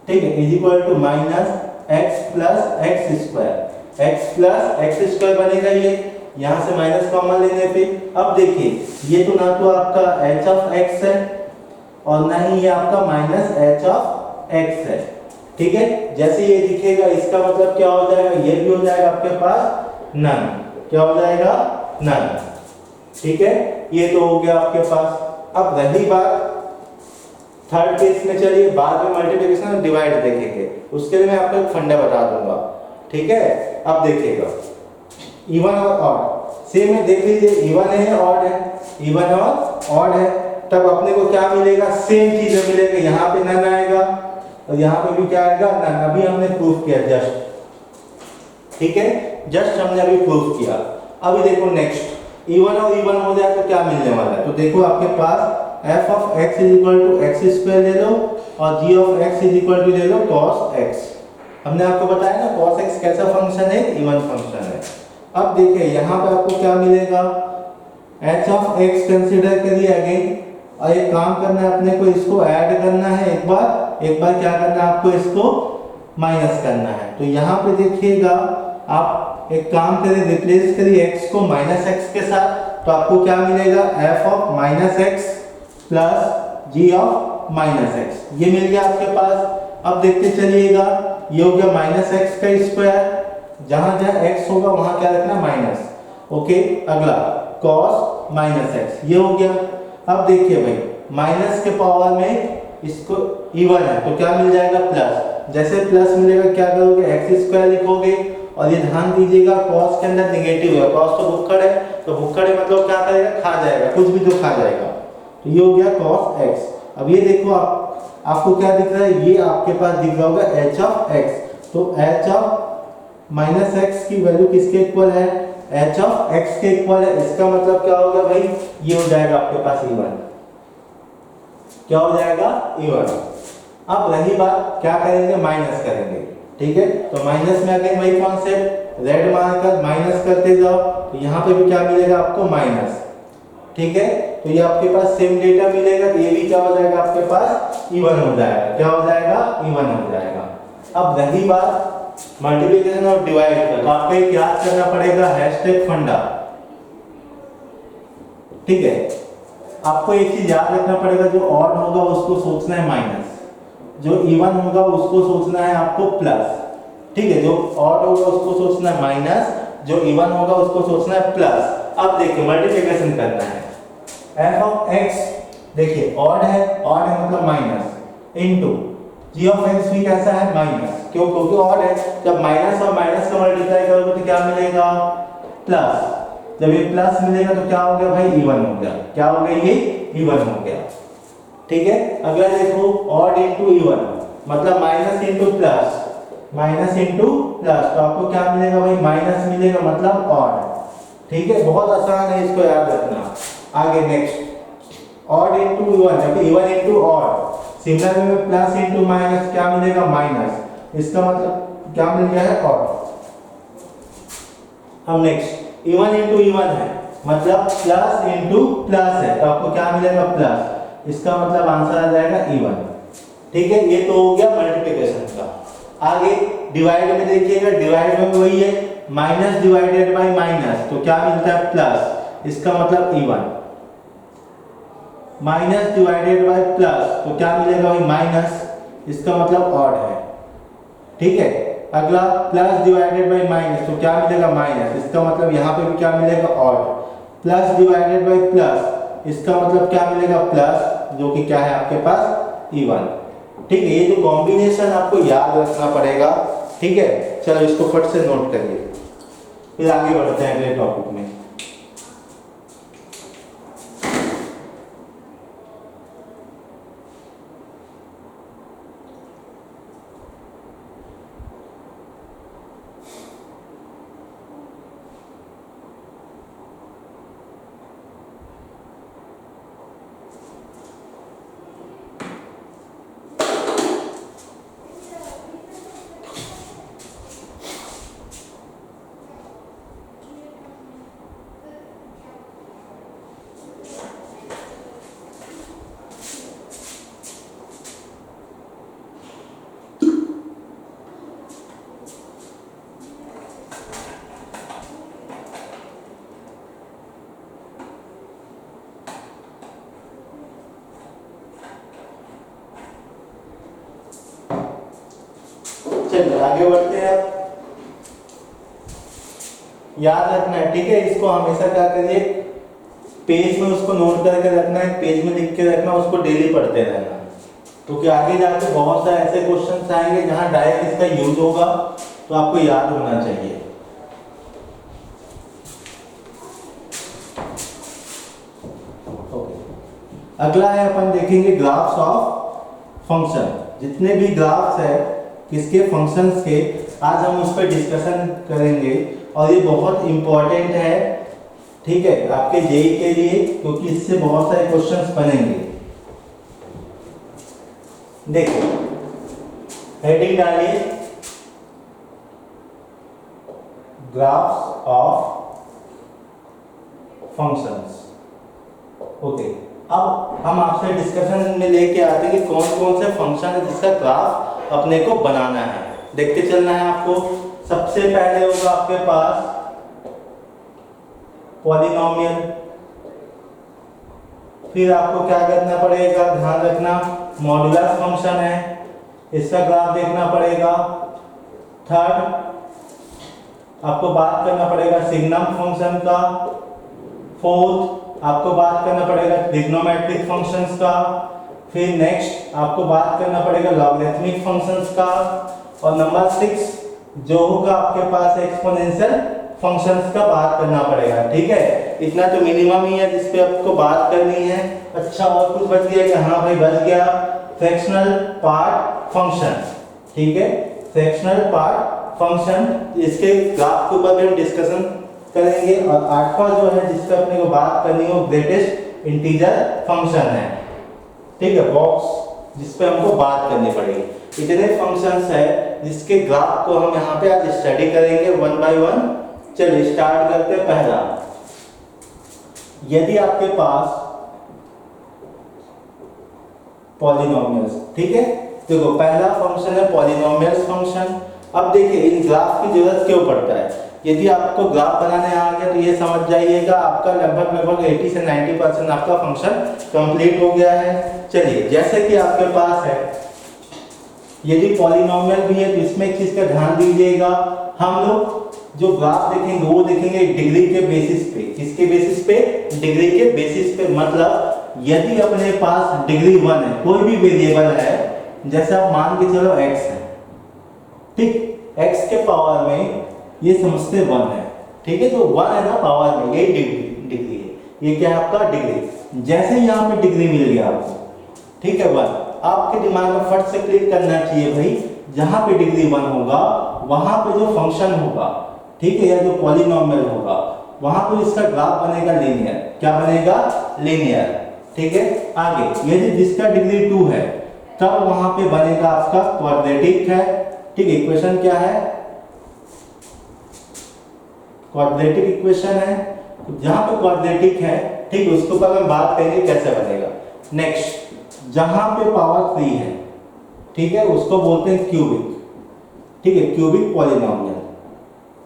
ठीक है, is equal to minus x plus x square. X plus x square बनेगा ये, यहाँ से माइनस कॉमन लेने पे। अब देखिए, ये तो ना तो आपका एच ऑफ एक्स है और ना ही ये आपका माइनस एच ऑफ एक्स है। ठीक है, जैसे ये दिखेगा इसका मतलब क्या हो जाएगा, ये भी हो जाएगा आपके पास नन। क्या हो जाएगा, नन। ठीक है, ये तो हो गया आपके पास। अब रही बात थर्ड केस में, चलिए बाद में मल्टीप्लिकेशन और डिवाइड देखेंगे, उसके लिए मैं आपको एक फंडा बता दूंगा। ठीक है, अब देखिएगा इवन और ऑड सेम है, देख लीजिए इवन है ऑड है, इवन और ऑड है, तब अपने को क्या मिलेगा, सेम चीज मिलेगा। यहाँ पे नन आएगा और यहाँ पे भी क्या आएगा, नन। अभी हमने प्रूफ किया जस्ट। ठीक है, जस्ट हमने अभी प्रूफ किया। अभी देखो नेक्स्ट, इवन और इवन हो जाए तो क्या मिलने वाला है। तो देखो आपके पास f of x is equal to x square ले लो और g of x is equal to ले लो cos x। हमने आपको बताया ना cos x कैसा फंक्शन है, इवन फंक्शन है। अब देखिए यहाँ पे आपको क्या मिलेगा, h ऑफ x कंसीडर करिए अगेन, और एक काम करना है अपने को, इसको ऐड करना है एक बार क्या करना है आपको, इसको माइनस करना है। तो यहाँ पे देखिएगा आप एक काम करिए, रिप्लेस करिए x को माइनस x के साथ, तो आपको क्या मिलेगा, f of minus x plus g of minus x। ये मिल गया आपके पास। अब देखते चलिएगा, ये हो गया माइनस x का स्क्वायर, जहां जहां x होगा वहां क्या रखना, माइनस। ओके, अगला cos माइनस x, ये हो गया। अब देखिए भाई, माइनस के पावर में इसको इवन है तो क्या मिल जाएगा, प्लस। जैसे प्लस मिलेगा क्या करोगे, एक्स स्क्वायर लिखोगे, और ये ध्यान दीजिएगा cos के अंदर नेगेटिव है, cos तो भुक्कड़ है, तो भुक्कड़ है मतलब क्या करेगा, खा जाएगा, कुछ भी तो खा जाएगा। तो ये हो गया cos x। अब ये देखो आपको क्या दिख रहा है, ये आपके पास दिख रहा होगा h ऑफ x। तो h ऑफ माइनस x की वैल्यू किसके इक्वल है, h ऑफ x के इक्वल है। इसका मतलब क्या होगा भाई, ये हो जाएगा आपके पास इवन। क्या हो जाएगा, इवन। अब रही बात, क्या करेंगे, माइनस करेंगे। ठीक है, तो माइनस में अगेन वही कॉन्सेप्ट, रेड मार्कर माइनस करते जाओ, तो यहाँ पे भी क्या मिलेगा आपको, माइनस। ठीक है, तो ये आपके पास सेम डेटा मिलेगा, तो ये भी क्या हो जाएगा आपके पास, इवन हो जाएगा। क्या हो जाएगा, इवन हो जाएगा। अब रही बात मल्टीप्लिकेशन और डिवाइड का, तो आपको एक याद करना पड़ेगा, हैशटैग फंडा। ठीक है, आपको एक चीज याद रखना पड़ेगा, जो ऑड होगा उसको सोचना है माइनस, जो इवन होगा उसको सोचना है आपको प्लस। ठीक है, जो ऑड होगा उसको सोचना है माइनस, जो इवन होगा उसको सोचना है प्लस। अब देखिए मल्टीप्लिकेशन करना है, f ऑफ x देखिए ऑड है मतलब minus, into g of x भी कैसा है, माइनस। क्यों, क्योंकि ऑड है। जब माइनस और माइनस का मल्टीप्लाई करोगे तो क्या मिलेगा, प्लस। जब ये प्लस मिलेगा तो क्या हो गया भाई, इवन हो गया। क्या हो गया, ये इवन हो गया। ठीक है, अगला देखो, ऑड इनटू इवन मतलब minus into plus, minus into plus, तो आपको क्या मिलेगा भाई, माइनस मिलेगा मतलब ऑड। ठीक है, बहुत आसान है, इसको याद रखना। आगे नेक्स्ट, ऑड इनटू इवन या फिर इवन इनटू ऑड, सिमिलर में प्लस इनटू माइनस क्या मिलेगा, माइनस। इसका मतलब क्या मिल गया है, ऑड। अब नेक्स्ट, इवन इनटू इवन है मतलब प्लस इनटू प्लस है, तो आपको क्या मिलेगा, प्लस। इसका मतलब आंसर आ जाएगा इवन। ठीक है, ये तो हो गया मल्टीप्लिकेशन का। आगे डिवाइड में देखिएगा, डिवाइड में वही है, माइनस डिवाइडेड बाय माइनस, तो क्या मिलता है, प्लस। इसका मतलब even. Minus divided by plus, तो क्या मिलेगा भाई, माइनस। इसका मतलब ऑड है। ठीक है, अगला प्लस डिवाइडेड बाय माइनस, तो क्या मिलेगा, माइनस। इसका मतलब यहाँ पे भी क्या मिलेगा, odd. Plus divided by plus, इसका मतलब क्या मिलेगा, प्लस, जो कि क्या है आपके पास, इवन। ठीक है, ये जो कॉम्बिनेशन आपको याद रखना पड़ेगा। ठीक है, चलो इसको फट से नोट करिए, फिर आगे बढ़ते हैं अगले टॉपिक में। आगे बढ़ते हैं। याद रखना है, ठीक है, इसको हमेशा क्या करिए, पेज में उसको नोट करके रखना है, पेज में लिख के रखना, उसको डेली पढ़ते रहना, क्योंकि आगे जाके बहुत सारे ऐसे क्वेश्चन आएंगे जहां डायरेक्ट इसका यूज होगा, तो आपको याद होना चाहिए। अगला है अपन देखेंगे ग्राफ्स ऑफ फंक्शन। जितने भी ग्राफ्स है किसके, फंक्शंस के, आज हम उस पर डिस्कशन करेंगे और ये बहुत इंपॉर्टेंट है, ठीक है, आपके जेईई के लिए, क्योंकि इससे बहुत सारे क्वेश्चंस बनेंगे। देखो हेडिंग डालिए, ग्राफ्स ऑफ फंक्शंस। ओके, अब हम आपसे डिस्कशन में लेके आते हैं कि कौन कौन से फंक्शन है जिसका ग्राफ अपने को बनाना है, देखते चलना है आपको। सबसे पहले होगा आपके पास पॉलिनोमियल, फिर आपको क्या करना पड़ेगा, ध्यान रखना, मॉड्यूलस फंक्शन है, इसका ग्राफ देखना पड़ेगा। थर्ड आपको बात करना पड़ेगा सिग्नम फंक्शन का। फोर्थ आपको बात करना पड़ेगा ट्रिग्नोमेट्रिक फंक्शंस का। फिर नेक्स्ट आपको बात करना पड़ेगा लॉगरिथमिक फंक्शंस का। और नंबर 6 जो होगा आपके पास एक्सपोनेंशियल फंक्शंस का बात करना पड़ेगा, ठीक है। इतना तो मिनिमम ही है जिस पे आपको बात करनी है। अच्छा, और कुछ बच गया कि, हाँ भाई बच गया, फ्रैक्शनल पार्ट फंक्शन, ठीक है, फ्रैक्शनल पार्ट फंक्शन, इसके ग्राफ के ऊपर भी हम डिस्कशन करेंगे। और आठवां जो है जिस पे अपने को बात करनी हो, ग्रेटेस्ट इंटीजर फंक्शन है, ठीक है, बॉक्स, जिस पे हमको बात करनी पड़ेगी। इतने फंक्शंस है जिसके ग्राफ को हम यहाँ पे आज स्टडी करेंगे वन बाय वन। चलिए स्टार्ट करते हैं। पहला, यदि आपके पास पॉलिनोमियल्स, ठीक है, देखो पहला फंक्शन है पॉलिनोमियल्स फंक्शन। अब देखिए इन ग्राफ की जरूरत क्यों पड़ता है। यदि आपको ग्राफ बनाने आ गया तो ये समझ जाइएगा आपका लगभग 80 से 90% आपका फंक्शन कंप्लीट हो गया है। चलिए, जैसे कि आपके पास है, यदि पॉलिनोमियल भी है तो इसमें एक चीज का ध्यान दीजिएगा, हम लोग जो ग्राफ देखेंगे वो देखेंगे डिग्री के बेसिस पे। किसके बेसिस पे, डिग्री के बेसिस पे। मतलब यदि अपने पास डिग्री 1 है, कोई भी वेरिएबल है, जैसे आप मान के चलो x है, ठीक, x के पावर में ये समझते 1 है, ठीक है, तो 1 है ना पावर में, ये डिग्री है, ये क्या है आपका डिग्री। जैसे यहाँ पे डिग्री मिल गया आपको, ठीक है, 1, आपके दिमाग में फट से क्लिक करना चाहिए भाई, जहां पे डिग्री 1 होगा वहां पे जो फंक्शन होगा, ठीक है, या जो पॉलिनोमियल होगा, वहां पे इसका ग्राफ बनेगा लीनियर। क्या बनेगा, लीनियर, ठीक है। आगे यदि जिसका डिग्री 2 है तब वहां पे बनेगा आपका क्वाड्रेटिक है, ठीक है, इक्वेशन क्या है, क्वाड्रेटिक इक्वेशन है। जहां पे क्वाड्रेटिक है, ठीक, उसके ऊपर हम बात करेंगे कैसे बनेगा। नेक्स्ट, जहां पे पावर 3 है, ठीक है, उसको बोलते हैं क्यूबिक, ठीक है, क्यूबिक पॉलिनोमियल।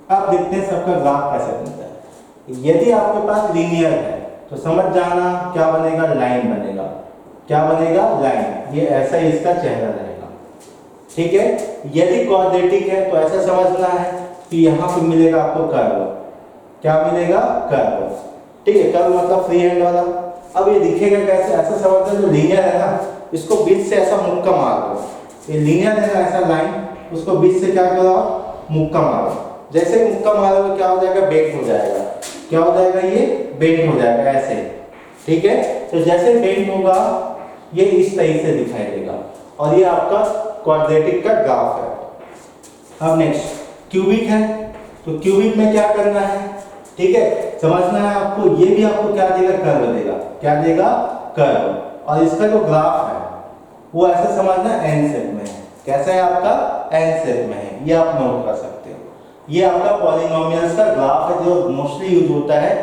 अब देखते हैं सबका ग्राफ कैसे बनता है। यदि आपके पास लीनियर है तो समझ जाना क्या बनेगा, लाइन बनेगा। क्या बनेगा, लाइन, ये ऐसा ही इसका चेहरा रहेगा, ठीक है। यदि क्वाड्रेटिक है तो ऐसा समझना है कि यहाँ पे मिलेगा आपको कर्व। क्या मिलेगा, कर्व, ठीक है, कर्व मतलब फ्री हैंड वाला। अब ये दिखेगा कैसे, ऐसा समझना, जो लीनियर है ना, इसको बीच से ऐसा मुक्का मार दो, ये लीनियर है ना, ऐसा लाइन, उसको बीच से क्या करो, मुक्का मारो। जैसे मुक्का मारोगे क्या हो जाएगा, बेंट हो जाएगा। क्या हो जाएगा, ये बेंट हो जाएगा ऐसे, ठीक है। तो जैसे बेंट होगा ये इस तरीके से दिखाई देगा, और ये आपका क्वाड्रेटिक का ग्राफ है। अब नेक्स्ट क्यूबिक है, तो क्यूबिक में क्या करना है, ठीक है, समझना है आपको। ये भी आपको क्या देगा, कर्व देगा। क्या देगा, कर्व। और इसका जो ग्राफ है वो ऐसे समझना एन शेप में है। कैसा है आपका, एन शेप में है, ये आप नोट कर सकते हो। ये आपका पॉलिनोमियल्स का ग्राफ है जो मोस्टली यूज होता है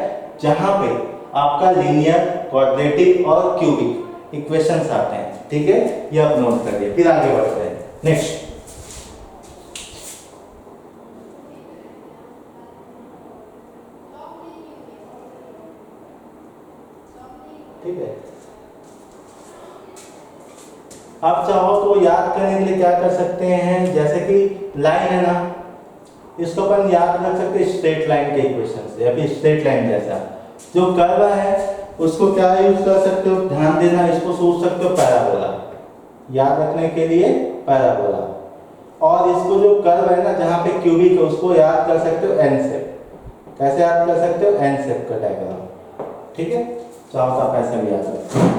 जहां पे आपका लीनियर, क्वाड्रेटिक और क्यूबिक इक्वेशंस आते हैं, ठीक है, ये आप नोट करिए। फिर आगे बढ़ते हैं। नेक्स्ट, ठीक है, आप चाहो तो याद करने के लिए क्या कर सकते हैं, जैसे कि लाइन है ना, इसको अपन याद रख सकते हैं स्ट्रेट लाइन के इक्वेशन से, या फिर स्ट्रेट लाइन जैसा। जो कर्व है उसको क्या यूज कर सकते हो, ध्यान देना, इसको सोच सकते हो पैराबोला, याद रखने के लिए पैराबोला। और इसको जो कर्व है ना जहाँ पे क्यूबिक है उसको याद कर सकते हो एन शेप। कैसे याद कर सकते हो, एन शेप का डायग्राम, ठीक है। चाहो तो आप ऐसे भी याद सकते हो।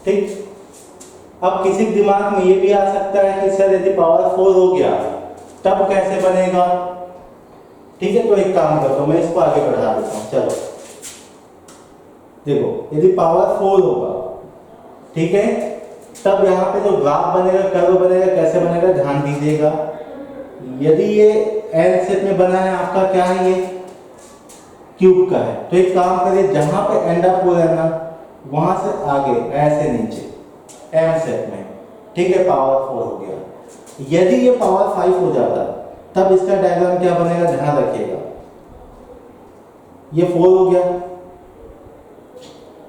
ठीक, अब किसी के दिमाग में ये भी आ सकता है कि सर यदि पावर 4 हो गया तब कैसे बनेगा। ठीक है, तो एक काम करता हूं, मैं इसको आगे बढ़ा देता हूं। चलो देखो, यदि पावर 4 होगा, ठीक है, तब यहाँ पे जो ग्राफ बनेगा, कर्व बनेगा, कैसे बनेगा ध्यान दीजिएगा। यदि ये एल शेप में बना है आपका, क्या है, ये क्यूब का है, तो एक काम करिए, जहां पे एंड अप हो रहा है ना वहां से आगे ऐसे नीचे एम शेप में, ठीक है, पावर 4 हो गया। यदि ये पावर 5 हो जाता तब इसका डायग्राम क्या बनेगा, ध्यान रखिएगा, ये 4 हो गया,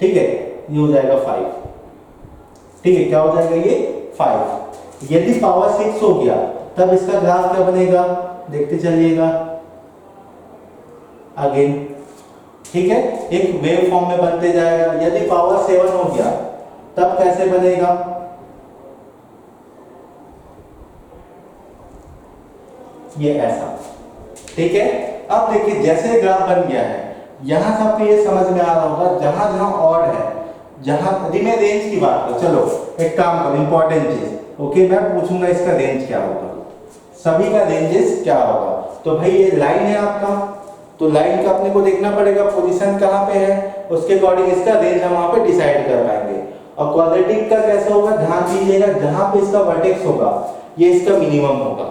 ठीक है, ये हो जाएगा 5, ठीक है, क्या हो जाएगा ये 5। यदि पावर 6 हो गया तब इसका ग्राफ क्या बनेगा, देखते चलिएगा अगेन, ठीक है, एक वेव फॉर्म में बनते जाएगा। यदि पावर 7 हो गया तब कैसे बनेगा, ये ऐसा, ठीक है। अब देखिए जैसे ग्राफ बन गया है, यहां से आपको ये समझ में आ रहा होगा, जहां जहां ऑड है, जहां यदि मैं रेंज की बात करूं, चलो एक काम करो, इंपॉर्टेंट चीज, ओके, मैं पूछूंगा इसका रेंज क्या होगा, सभी का रेंजेस क्या होगा। तो भाई ये लाइन है आपका, तो लाइन का अपने को देखना पड़ेगा पोजीशन कहां पे है, उसके अकॉर्डिंग इसका रेंज हम वहां पे डिसाइड कर पाएंगे। और क्वाड्रेटिक का कैसे होगा, ध्यान दीजिएगा, जहां पे इसका वर्टेक्स होगा ये इसका मिनिमम होगा,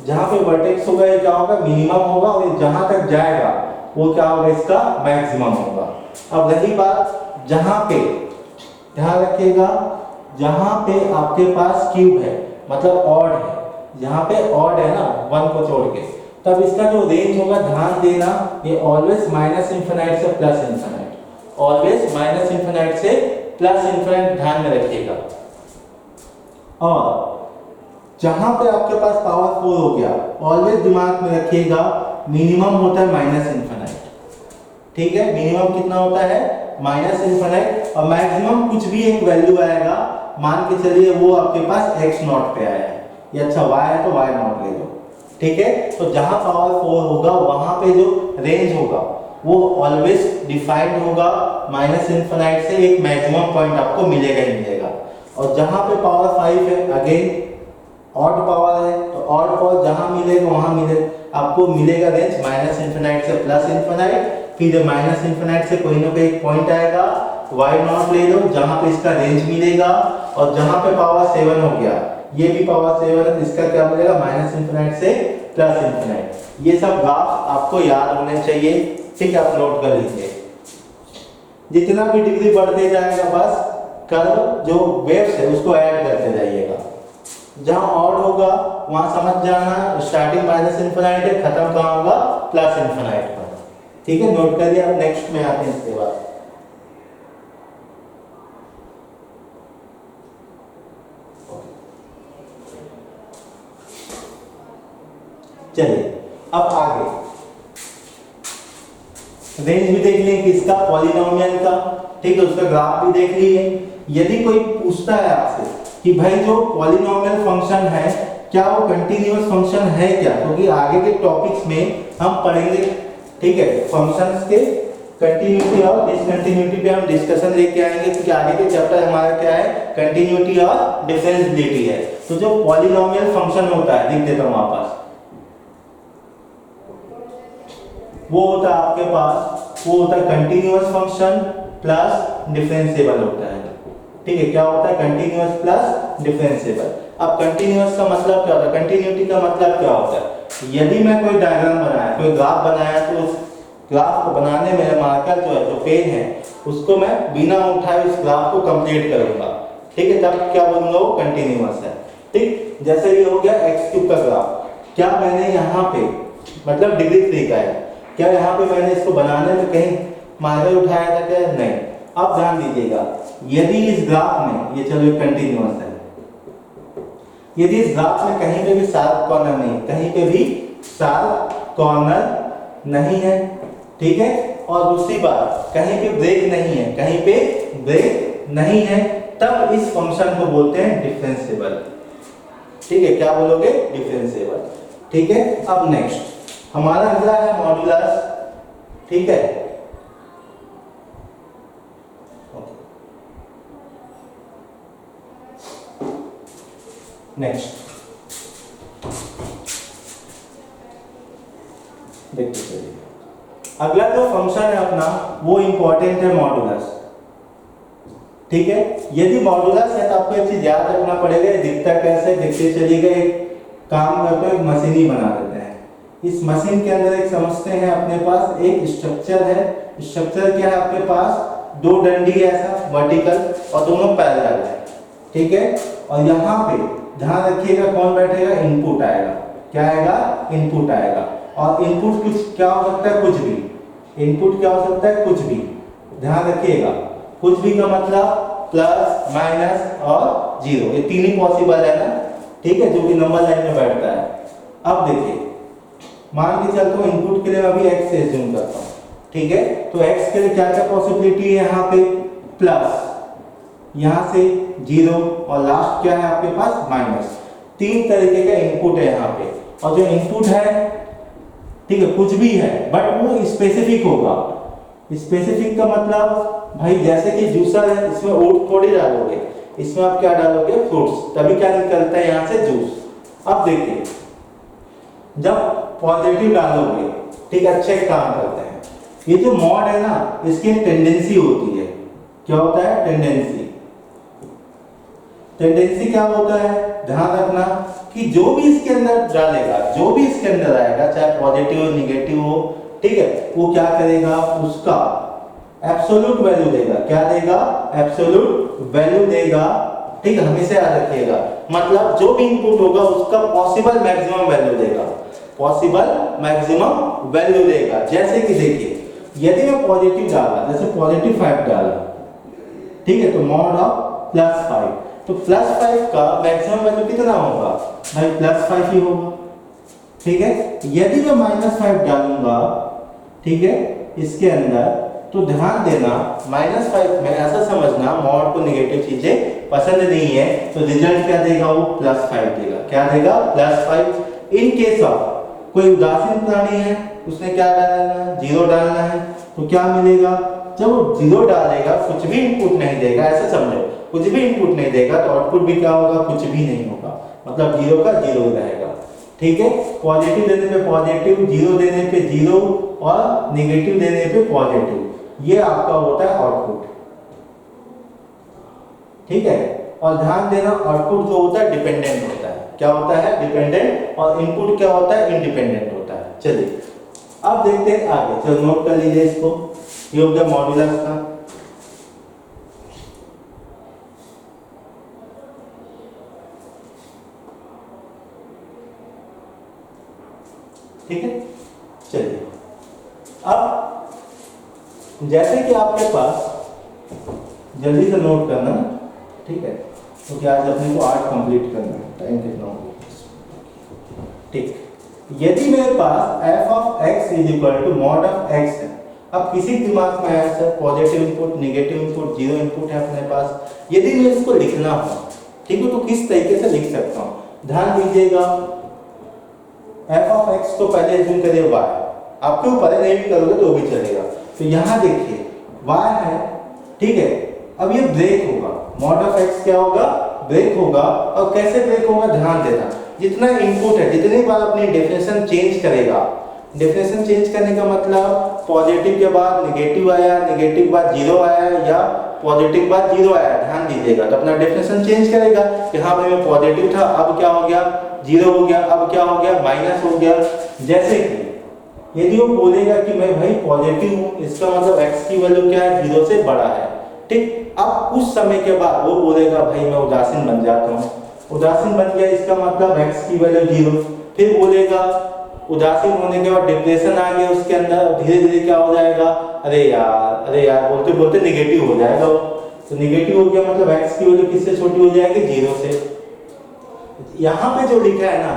जहां पे वर्टेक्स होगा ये क्या होगा, मिनिमम होगा, और जहां तक जाएगा वो क्या होगा, इसका मैक्सिमम होगा। अब रही बात जहां पे, ध्यान रखिएगा, जहां पे आपके पास क्यूब है मतलब ऑड है, जहां पे ऑड है ना 1 को छोड़ के, तब इसका जो रेंज होगा, ध्यान देना, ये ऑलवेज माइनस इंफिनिट से plus infinite, always minus infinite से प्लस इंफिनिट, ध्यान में रखिएगा। और जहां पे आपके पास पावर 4 हो गया, ऑलवेज दिमाग में रखिएगा, मिनिमम होता है माइनस इंफिनिट, ठीक है, मिनिमम कितना होता है, माइनस इंफिनिट, और मैक्सिमम कुछ भी एक वैल्यू आएगा, मान के चलिए वो आपके पास x नॉट पे आया है, ये अच्छा y है तो y नॉट ले लो, ठीक है। तो जहां पावर 4 होगा वहां पे जो रेंज होगा वो ऑलवेज डिफाइंड होगा माइनस इंफिनिट से, एक मैक्सिमम पॉइंट आपको मिलेगा ही मिलेगा। और जहां पे पावर 5 है, अगेन ऑड पावर है, तो ऑड पावर जहां मिलेगा वहां मिले आपको मिलेगा रेंज माइनस इंफिनिट से प्लस इंफिनिट, फिर माइनस इंफिनिट से कोई ना कोई एक पॉइंट आएगा, y नॉट ले लो, जहां पे इसका रेंज मिलेगा। और जहां पे पावर 7 हो गया, ये भी पावर 7 है, तो इसका क्या मिलेगा, माइनस इंफिनिट से प्लस इंफिनिट। ये सब ग्राफ आपको याद होने चाहिए, ठीक है, आप नोट कर लीजिए। जितना भी डिग्री बढ़ते जाएगा, बस कर्व जो वेव्स है उसको ऐड करते जाइएगा। जहां ऑड होगा वहां समझ जाना, स्टार्टिंग माइनस इंफिनिट है, खत्म कहां होगा, प्लस इंफिनिट पर, ठीक है, नोट करिए। अब नेक्स्ट में आते हैं इसके बाद। चलिए अब आगे रेंज भी देख लें किसका, पॉलिनोमियल का, ठीक है, उसका ग्राफ भी देख लिए। यदि कोई पूछता है आपसे कि भाई जो पॉलिनोमियल फंक्शन है क्या वो कंटीन्यूअस फंक्शन है क्या, क्योंकि तो आगे के टॉपिक्स में हम पढ़ेंगे, ठीक है, फंक्शंस के कंटिन्यूटी और डिसकंटिन्यूटी पे हम डिस्कशन लेके आएंगे, क्योंकि आगे के चैप्टर हमारा क्या है, कंटिन्यूटी और डिफरेंशिएबिलिटी है। तो जो पॉलिनोमियल फंक्शन होता है, लिख देता हूं वापस, वो होता है आपके पास, वो होता है कंटिन्यूअस फंक्शन प्लस डिफरेंशिएबल होता है, ठीक है, क्या होता है, कंटिन्यूअस प्लस डिफरेंशिएबल। अब कंटिन्यूअस का मतलब क्या होता है, कंटिन्यूटी का मतलब क्या होता है, यदि मैं कोई डायग्राम बनाया, कोई ग्राफ बनाया, तो उस ग्राफ को बनाने में मार्कर जो है, जो पेन है, उसको मैं बिना उठाए उस ग्राफ को कंप्लीट करूंगा, ठीक है, तब क्या बोलूंगा, वो कंटिन्यूअस है, ठीक। जैसे ये हो गया x क्यूब का ग्राफ, क्या मैंने यहाँ पे मतलब डिग्री 3 का है, क्या यहाँ पे मैंने इसको बनाने में कहीं मार्कर उठाया था क्या? नहीं। अब ध्यान दीजिएगा, यदि इस ग्राफ में, ये चलो कंटिन्यूअस है, यदि इस ग्राफ में कहीं पे भी शार्प कॉर्नर नहीं, कहीं पे भी शार्प कॉर्नर नहीं है, ठीक है, और दूसरी बात कहीं पे ब्रेक नहीं है, कहीं पे ब्रेक नहीं है, तब इस फंक्शन को बोलते हैं डिफरेंशिएबल। ठीक है, क्या बोलोगे? डिफरेंशिएबल। ठीक है, अब नेक्स्ट हमारा अगला है मॉड्यूलस। ठीक है, नेक्स्ट देखते चलिए, अगला जो फंक्शन है अपना वो इंपॉर्टेंट है मॉड्यूलस। ठीक है, यदि मॉड्यूलस है तो आपको एक चीज याद रखना पड़ेगा, दिखता कैसे, देखते चलिएगा। एक काम करते हैं, एक मशीन ही बना देते हैं। इस मशीन के अंदर एक समझते हैं, अपने पास एक स्ट्रक्चर है। स्ट्रक्चर क्या है आपके पास? दो डंडी है ऐसा वर्टिकल और दोनों पैरेलल है। ठीक है, और यहाँ पे ध्यान रखिएगा कौन बैठेगा? इनपुट आएगा। क्या आएगा? इनपुट आएगा। और इनपुट कुछ क्या हो सकता है? कुछ भी। इनपुट क्या हो सकता है? कुछ भी। ध्यान रखिएगा, कुछ भी का मतलब प्लस, माइनस और जीरो, ये तीन ही पॉसिबल है ना। ठीक है, जो कि नंबर लाइन में बैठता है। अब देखिए, मान के चलता हूँ इनपुट के लिए मैं अभी x से एज्यूम करता हूँ। ठीक है, तो x के लिए क्या क्या पॉसिबिलिटी है? यहाँ पे प्लस, यहाँ से जीरो और लास्ट क्या है आपके पास? माइनस। तीन तरीके का इनपुट है यहाँ पे। और जो इनपुट है, ठीक है, कुछ भी है बट वो स्पेसिफिक होगा। स्पेसिफिक का मतलब भाई जैसे कि जूसर है, इसमें ओट थोड़ी डालोगे, इसमें आप क्या डालोगे? फ्रूट्स, तभी क्या निकलता है यहाँ से? जूस। अब देखिए, जब पॉजिटिव डालोगे, ठीक है, अच्छे काम करते हैं। ये जो मॉड है ना, इसकी टेंडेंसी होती है। क्या होता है? टेंडेंसी। टेंडेंसी क्या होता है? ध्यान रखना कि जो भी इसके अंदर डालेगा, जो भी इसके अंदर आएगा, चाहे पॉजिटिव हो निगेटिव हो, ठीक है, वो क्या करेगा? उसका एब्सोल्यूट वैल्यू देगा। क्या देगा? एब्सोल्यूट वैल्यू देगा। ठीक है, हमेशा याद रखिएगा, मतलब जो भी इनपुट होगा उसका पॉसिबल मैक्सिमम वैल्यू देगा। पॉसिबल मैक्सिमम वैल्यू देगा। जैसे कि देखिए, यदि मैं पॉजिटिव डाला, जैसे पॉजिटिव 5 डाला, ठीक है, तो मॉड ऑफ +5, तो +5 का मैक्सिमम वैल्यू कितना होगा? भाई +5 ही होगा। ठीक है, यदि मैं -5 डालूंगा, ठीक है, इसके अंदर, तो ध्यान देना -5 में ऐसा समझना मॉड को नेगेटिव चीजें पसंद नहीं है, तो रिजल्ट क्या देगा? वो +5 देगा। क्या देगा? +5। इन केस ऑफ कोई उदासीन प्राणी है, उसने क्या डालना है? 0 डालना है, तो क्या मिलेगा? जब वो 0 डालेगा, कुछ भी इनपुट नहीं देगा, ऐसे समझो, कुछ भी इनपुट नहीं देगा तो आउटपुट भी क्या होगा? कुछ भी नहीं होगा, मतलब 0 का 0 रहेगा। ठीक है, पॉजिटिव देने पे पॉजिटिव, 0 देने पे 0 और नेगेटिव देने पे पॉजिटिव, ये आपका होता है आउटपुट। ठीक है, और ध्यान देना आउटपुट जो होता है डिपेंडेंट होता है। क्या होता है? डिपेंडेंट। और इनपुट क्या होता है? इंडिपेंडेंट होता है। चलिए अब देखते हैं आगे, चलो नोट कर लीजिए इसको। ये हो गया मॉड्यूलस का। ठीक है, चलिए अब जैसे कि आपके पास, जल्दी से नोट करना, ठीक है, तो क्या आज अपने को 8 कंप्लीट करना है, टाइम कितना हो गया? ठीक, यदि मेरे पास f of x is equal to mod of x है। अब किसी दिमाग में आया sir positive input, negative input, 0 input है अपने पास, यदि मैं इसको लिखना हो, ठीक है, तो किस तरीके से लिख सकता हूँ? ध्यान दीजिएगा, f ऑफ x को पहले एज्यूम करिए y, आपके ऊपर है, नहीं भी करोगे तो भी चलेगा। तो यहाँ देखिए y है, ठीक है, अब ये ब्रेक होगा, मॉड ऑफ x क्या होगा? ब्रेक होगा। और कैसे ब्रेक होगा? ध्यान देना, जितना इनपुट है, जितनी बार अपनी डेफिनेशन चेंज करेगा, डेफिनेशन चेंज करने का मतलब पॉजिटिव के बाद नेगेटिव आया, नेगेटिव के बाद 0 आया, या पॉजिटिव के बाद 0 आया, ध्यान दीजिएगा, तो अपना डेफिनेशन चेंज करेगा कि हाँ भाई मैं पॉजिटिव था, अब क्या हो गया? 0 हो गया, अब क्या हो गया? माइनस हो गया। जैसे कि यदि वो बोलेगा कि मैं भाई पॉजिटिव हूँ, इसका मतलब x की वैल्यू क्या है? 0 से बड़ा है। ठीक, अब कुछ समय के बाद वो बोलेगा भाई मैं उदासीन बन जाता हूँ, उदासीन बन गया, इसका मतलब x की वैल्यू 0, फिर बोलेगा उदासीन होने के बाद डिप्रेशन आ गया उसके अंदर, धीरे धीरे क्या हो जाएगा, अरे यार बोलते बोलते निगेटिव हो जाएगा वो। तो निगेटिव हो गया मतलब x की वैल्यू किससे छोटी हो जाएगी, 0 से। यहाँ पे जो लिखा है ना,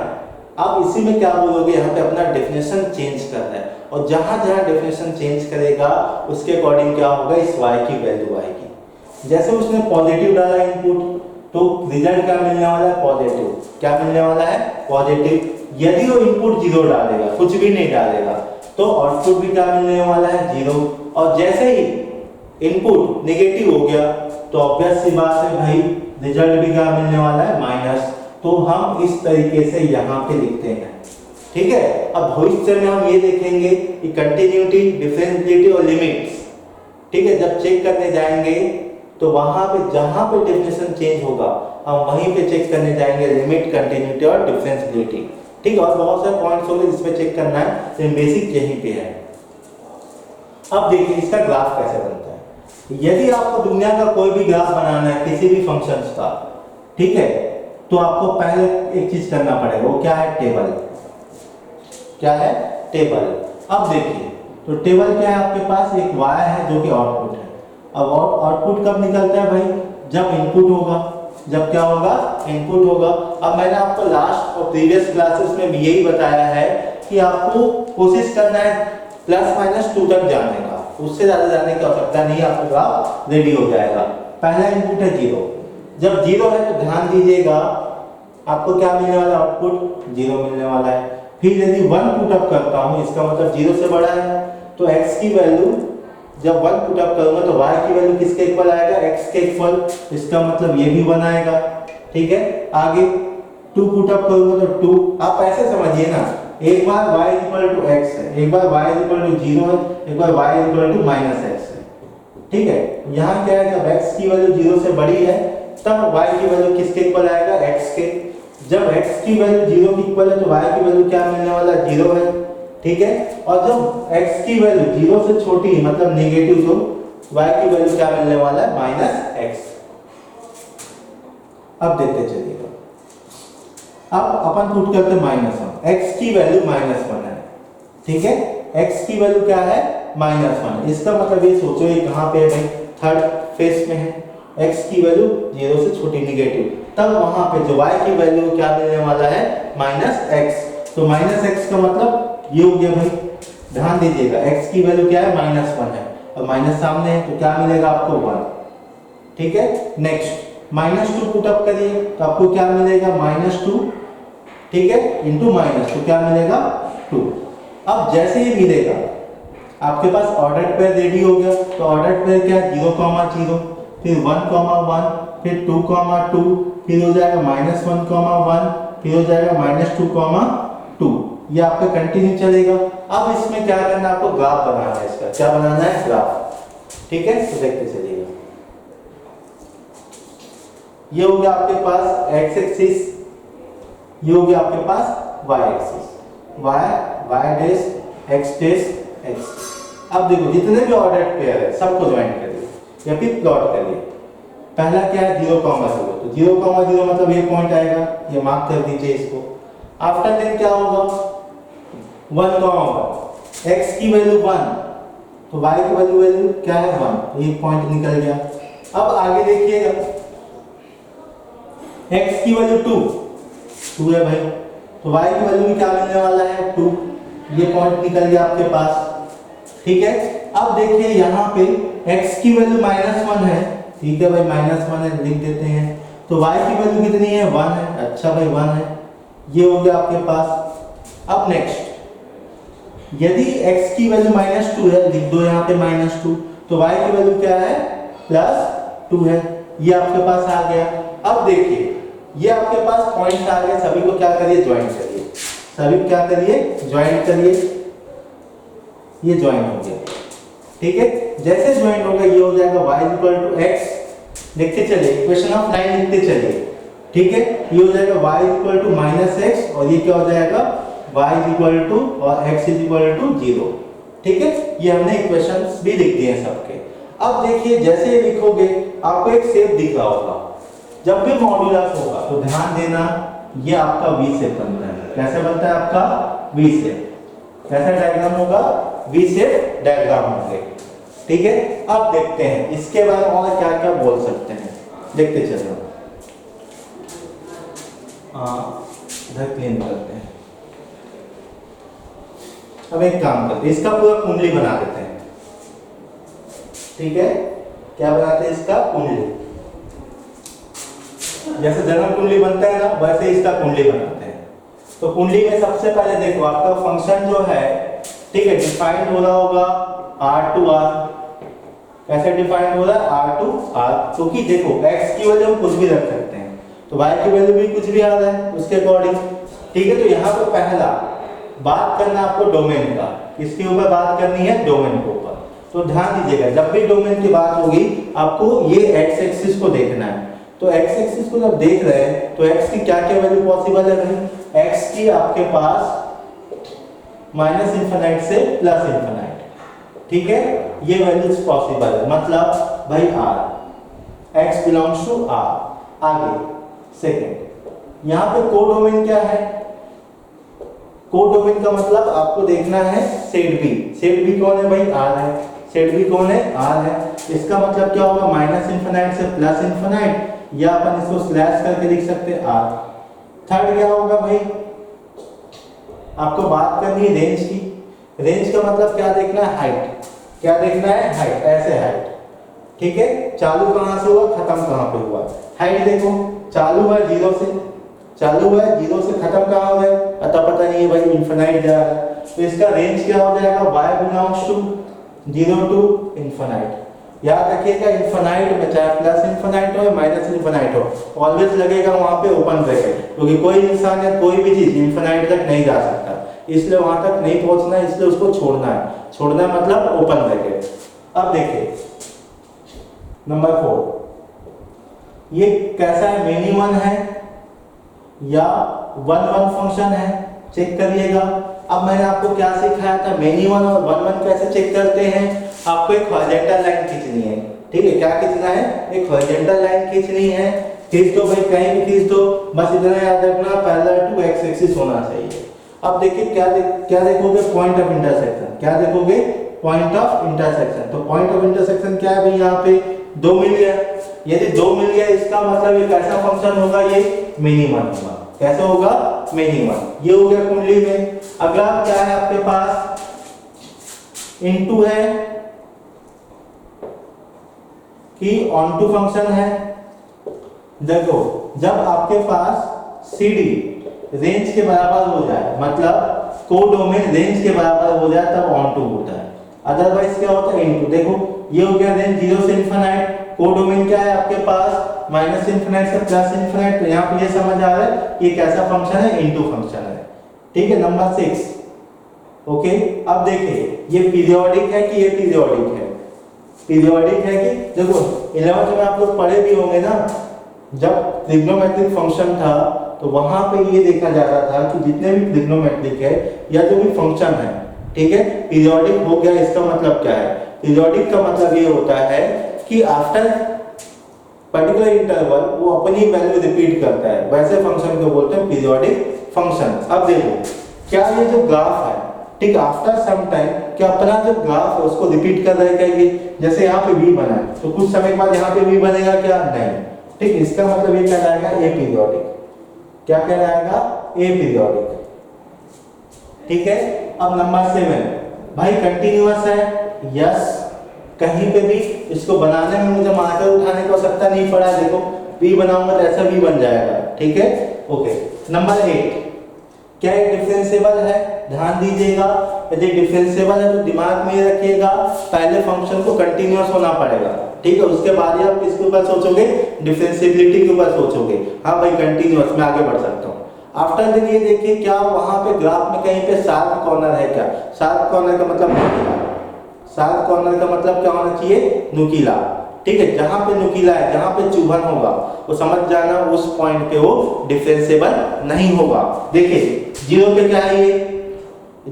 आप इसी में क्या बोलोगे, यहाँ पे अपना डेफिनेशन चेंज कर रहा है, और जहां जहां डेफिनेशन चेंज करेगा उसके अकॉर्डिंग क्या होगा, इस y की वैल्यू आएगी। जैसे उसने पॉजिटिव डाला इनपुट, तो रिजल्ट क्या मिलने वाला है, पॉजिटिव। क्या मिलने वाला है, पॉजिटिव। यदि वो इनपुट 0 डालेगा, कुछ भी नहीं डालेगा, तो आउटपुट भी क्या मिलने वाला है, 0। और जैसे ही इनपुट नेगेटिव हो गया तो ऑब्वियस सी बात है भाई, रिजल्ट भी क्या मिलने वाला है, माइनस। तो हम इस तरीके से यहाँ पे लिखते हैं, ठीक है। अब भविष्य में हम ये देखेंगे कि कंटिन्यूटी, डिफरेंशिएबिलिटी और लिमिट्स, ठीक है, जब चेक करने जाएंगे तो वहां पे जहां पे डेफिनेशन चेंज होगा हम वहीं पे चेक करने जाएंगे लिमिट, कंटिन्यूटी और डिफरेंशिएबिलिटी, ठीक है। और बहुत सारे पॉइंट्स होंगे जिसपे चेक करना है, लेकिन बेसिक यहीं पे है। अब देखिए इसका ग्राफ कैसे बनता है। यदि आपको दुनिया का कोई भी ग्राफ बनाना है किसी भी फंक्शंस का, ठीक है, तो आपको पहले एक चीज करना पड़ेगा, वो क्या है, टेबल। क्या है, टेबल। अब देखिए, तो टेबल क्या है आपके पास, एक y है जो कि आउटपुट है। अब आउटपुट कब निकलता है भाई, जब इनपुट होगा। जब क्या होगा, इनपुट होगा। अब मैंने आपको लास्ट और प्रीवियस क्लासेस में भी यही बताया है कि आपको कोशिश करना है ±2 तक जाने का, उससे ज्यादा जाने की आवश्यकता नहीं, आपका ग्राफ रेडी हो जाएगा। पहला इनपुट है 0, जब 0 है तो ध्यान दीजिएगा आपको क्या मिलने वाला है, आउटपुट 0 मिलने वाला है। फिर यदि 1 पुट अप करता हूं, इसका मतलब 0 से बड़ा है, तो x की वैल्यू जब 1 पुट अप करूंगा तो y की वैल्यू किसके इक्वल आएगा, x के इक्वल। इसका मतलब ये भी 1 आएगा, ठीक है। आगे 2 पुट अप करूंगा तो 2। आप ऐसे समझिए ना, एक बार y x है, एक बार y 0 है, एक बार y -x है, ठीक है। यहाँ क्या है, जब x की वैल्यू 0 से बड़ी है तब y की वैल्यू किसके इक्वल आएगा, x के। जब x की वैल्यू 0 की इक्वल है तो y की वैल्यू क्या मिलने वाला है, 0 है, ठीक है। और जब x की वैल्यू 0 से छोटी है मतलब नेगेटिव, तो y की वैल्यू क्या मिलने वाला है, -x। अब देखते चलिएगा, अब अपन पुट करते -1, x की वैल्यू -1 है, ठीक है। x की वैल्यू क्या है, -1। इसका मतलब ये सोचो ये कहां पे है भाई, थर्ड फेस में है। x की वैल्यू 0 से छोटी नेगेटिव, तब वहां पे जो y की वैल्यू क्या मिलने वाला है, -x। तो -x का मतलब ये हो गया भाई, ध्यान दीजिएगा x की वैल्यू क्या है, -1 है, और माइनस सामने है तो क्या मिलेगा आपको, 1, ठीक है। नेक्स्ट -2 पुट अप करिए तो आपको क्या मिलेगा, -2, ठीक है, इंटू माइनस, तो क्या मिलेगा, 2। अब जैसे ही मिलेगा आपके पास ऑर्डर्ड पेयर रेडी हो गया, तो ऑर्डर्ड पेयर क्या है, 0, 0, फिर 1, 1, फिर 2, 2, फिर हो जाएगा -1, 1, फिर हो जाएगा -2, 2। ये आपका कंटिन्यू चलेगा। अब इसमें क्या करना है, आपको ग्राफ बनाना है, इसका क्या बनाना है, ग्राफ, ठीक है। तो देखते चलिएगा, ये हो गया आपके पास x एक्सिस, ये हो गया आपके पास y axis, y dash x dash x। अब देखो जितने भी ऑर्डर्ड पेयर है सबको ज्वाइन करिए या फिर प्लॉट करिए। पहला क्या है, 0, 0, तो 0, 0 मतलब ये पॉइंट आएगा, ये मार्क कर दीजिए इसको। आफ्टर देन क्या होगा, 1, 1, x की वैल्यू 1, तो y की वैल्यू क्या है, 1, तो ये पॉइंट निकल गया। अब आगे देखिएगा, x की वैल्यू 2 है भाई, तो y की वैल्यू भी क्या मिलने वाला है, 2, ये पॉइंट निकल गया आपके पास, ठीक है। अब देखिए यहाँ पे x की वैल्यू -1 है, ठीक है भाई, -1 है, लिख देते हैं। तो y की वैल्यू कितनी है, 1 है, अच्छा भाई 1 है, ये हो गया आपके पास। अब नेक्स्ट, यदि x की वैल्यू -2 है, लिख दो यहाँ पे -2, तो y की वैल्यू क्या है, +2 है, ये आपके पास आ गया। अब देखिए ये आपके पास पॉइंट्स आ गए, सभी को क्या करिए, ज्वाइन करिए, सभी क्या करिए, ज्वाइन करिए, ये ज्वाइन हो गया, ठीक है। जैसे ज्वाइन होगा ये हो जाएगा y x, लिखते चलिए, इक्वेशन ऑफ लाइन लिखते चलिए, ठीक है। ये हो जाएगा y -x, और ये क्या हो जाएगा, y और x 0, ठीक है। ये हमने इक्वेशंस भी लिख दिए हैं सबके। अब देखिए जैसे ये लिखोगे आपको एक शेप दिख रहा होगा, जब भी मॉड्यूलस होगा तो ध्यान देना ये आपका वी शेप बनता है। कैसे बनता है आपका वी शेप? कैसा डायग्राम होगा? वी शेप डायग्राम होंगे। ठीक है, अब देखते हैं इसके बारे में और क्या क्या बोल सकते हैं, देखते चलो। इधर क्लीन करते हैं। अब एक काम करते हैं, इसका पूरा कुंडली बना देते हैं। ठीक है, क्या बनाते हैं? इसका कुंडली। जैसे जनरल कुंडली बनता है ना, वैसे इसका कुंडली बनाते हैं। तो कुंडली में सबसे पहले देखो आपका फंक्शन जो है, ठीक है, डिफाइंड हो रहा होगा R to R। कैसे डिफाइंड हो रहा है? R to R, क्योंकि देखो x की वैल्यू हम कुछ भी रख सकते हैं, तो y की वैल्यू भी कुछ भी आ रहा है उसके अकॉर्डिंग। ठीक है, तो यहाँ पर पहला बात करना आपको डोमेन का। किसके ऊपर बात करनी है? डोमेन के ऊपर। तो ध्यान दीजिएगा, जब भी डोमेन की बात होगी आपको ये x एक्सिस को देखना है। तो x एक्सिस को जब देख रहे हैं तो x की क्या क्या वैल्यू पॉसिबल है भाई? x की आपके पास माइनस इनफिनिट से प्लस इनफिनिट। ठीक है, ये वैल्यूज पॉसिबल है, मतलब भाई r, x belongs to r। आगे सेकंड, यहाँ पे कोडोमेन क्या है? कोडोमेन का मतलब आपको देखना है सेट बी। सेट बी कौन है भाई? r है। सेट बी कौन है? r है। इसका मतलब क्या होगा? माइनस इनफिनिट से प्लस इनफिनिट, या अपन इसको स्लैश करके लिख सकते हैं r। थर्ड क्या होगा भाई? आपको बात करनी है रेंज की। रेंज का मतलब क्या देखना है? हाइट। क्या देखना है? हाइट। ऐसे हाइट। ठीक है, चालू कहां से हुआ, खत्म कहां पे हुआ? हाइट देखो, चालू है 0 से, चालू है 0 से, खत्म कहां हो रहा है? अतः पता नहीं है भाई, इनफिनिट जा रहा है। तो इसका रेंज क्या हो जाएगा? y belongs to 0 to infinite. याद रखिएगा, इनफिनिट में चाहे प्लस इनफिनिट हो या माइनस इनफिनिट हो, ऑलवेज लगेगा वहां पे ओपन ब्रैकेट, क्योंकि कोई इंसान या कोई भी चीज इनफिनिट तक नहीं जा सकता, इसलिए वहां तक नहीं पहुंचना है, इसलिए उसको छोड़ना है। छोड़ना मतलब ओपन ब्रैकेट। अब देखिए नंबर 4, ये कैसा है? मेनी वन है या वन वन फंक्शन है? चेक करिएगा। अब मैंने आपको क्या सिखाया था? मेनी वन और वन वन कैसे चेक करते हैं? आपको एक हॉरिजॉन्टल लाइन खींचनी है। ठीक है, क्या खींचना है? एक हॉरिजॉन्टल लाइन खींचनी है। खींच दो भाई, कहीं भी खींच दो, बस इतना याद रखना पैरेलल टू एक्स एक्सिस होना चाहिए। अब देखिए क्या देखोगे? Point of intersection. क्या देखोगे? Point of intersection. तो पॉइंट ऑफ इंटरसेक्शन क्या है भाई? यहाँ पे 2 मिल गया। यदि 2 मिल गया, इसका मतलब ये कैसा फंक्शन होगा? ये मिनिमम होगा। कैसे होगा? मिनिमम। ये हो गया कुंडली में। अगला क्या है आपके पास? इनटू है कि ऑनटू फंक्शन है। देखो, जब आपके पास CD रेंज के बराबर हो जाए, मतलब कोडोमेन रेंज के बराबर हो जाए, तब ऑनटू होता है। अदरवाइज क्या होता है? इनटू। देखो, ये हो गया रेंज 0 से इनफिनिट। कोडोमेन क्या है आपके पास? माइनस इनफिनिट से प्लस इनफिनिट। तो यहाँ पे ये समझ आ रहा है ये कैसा फंक्शन है? इनटू फंक्शन है। ठीक है, नंबर 6। ओके, अब देखिए ये पीरियोडिक है कि ये पीरियोडिक है? पीरियोडिक है कि देखो 11th में आप लोग पढ़े भी होंगे ना, जब ट्रिग्नोमेट्रिक फंक्शन था तो वहां पे ये देखा जाता था कि जितने भी ट्रिग्नोमेट्रिक है या जो भी फंक्शन है, ठीक है, पीरियोडिक हो गया। इसका मतलब क्या है? पीरियोडिक का मतलब ये होता है कि आफ्टर पर्टिकुलर इंटरवल वो अपनी वैल्यू रिपीट करता है, वैसे फंक्शन को बोलते हैं पीरियोडिक फंक्शन। अब देखो, क्या ये जो ग्राफ है, ठीक, आफ्टर सम टाइम क्या अपना जो ग्राफ है उसको रिपीट कर रहा है क्या? ये जैसे यहाँ पे v बना है तो कुछ समय के बाद यहाँ पे v बनेगा क्या? नहीं। ठीक, इसका मतलब ये कहलाएगा ए पीरियोडिक। क्या कहलाएगा? ए पीरियोडिक। ठीक है, अब नंबर 7 भाई कंटिन्यूअस है? यस। कहीं पे भी इसको बनाने में मुझे मार्कर उठाने की आवश्यकता नहीं पड़ा। देखो v बनाऊंगा तो ऐसा v बन जाएगा। ठीक है, ओके। नंबर 8, क्या ये डिफरेंशिएबल है? ध्यान दीजिएगा, यदि डिफरेंशिएबल है तो दिमाग में रखिएगा पहले फंक्शन को कंटिन्यूअस होना पड़ेगा। ठीक है, उसके बाद ही आप किसके ऊपर सोचोगे? डिफरेंशिएबिलिटी के ऊपर सोचोगे। हाँ भाई कंटिन्यूअस, मैं आगे बढ़ सकता हूँ। आफ्टर दैट ये देखिए क्या वहां पे ग्राफ में कहीं पे शार्प कॉर्नर है क्या? शार्प कॉर्नर का मतलब नुकीला। शार्प कॉर्नर का मतलब क्या होना चाहिए? नुकीला। ठीक है, जहां पे नुकीला है, जहां पे चुभन होगा, वो समझ जाना उस पॉइंट पे वो डिफरेंशिएबल नहीं होगा। देखिए 0 पे क्या है? ये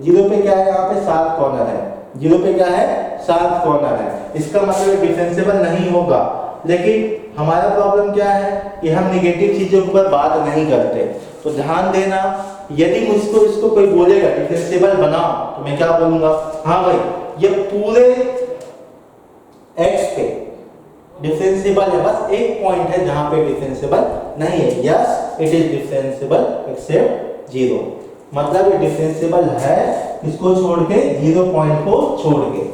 0 पे क्या है? यहाँ पे शार्प कॉर्नर है। 0 पे क्या है? शार्प कॉर्नर है। इसका मतलब डिफरेंशिएबल नहीं होगा। लेकिन हमारा प्रॉब्लम क्या है कि हम निगेटिव चीजों पर बात नहीं करते। तो ध्यान देना, यदि मुझको इसको कोई बोलेगा डिफरेंशिएबल बनाओ तो मैं क्या बोलूंगा, हाँ भाई ये पूरे x पे डिफरेंशिएबल है, बस एक पॉइंट है जहां पे डिफरेंशिएबल नहीं है। Yes it is differentiable except 0, मतलब ये डिफरेंशिएबल है इसको छोड़ के, 0 पॉइंट को छोड़ के।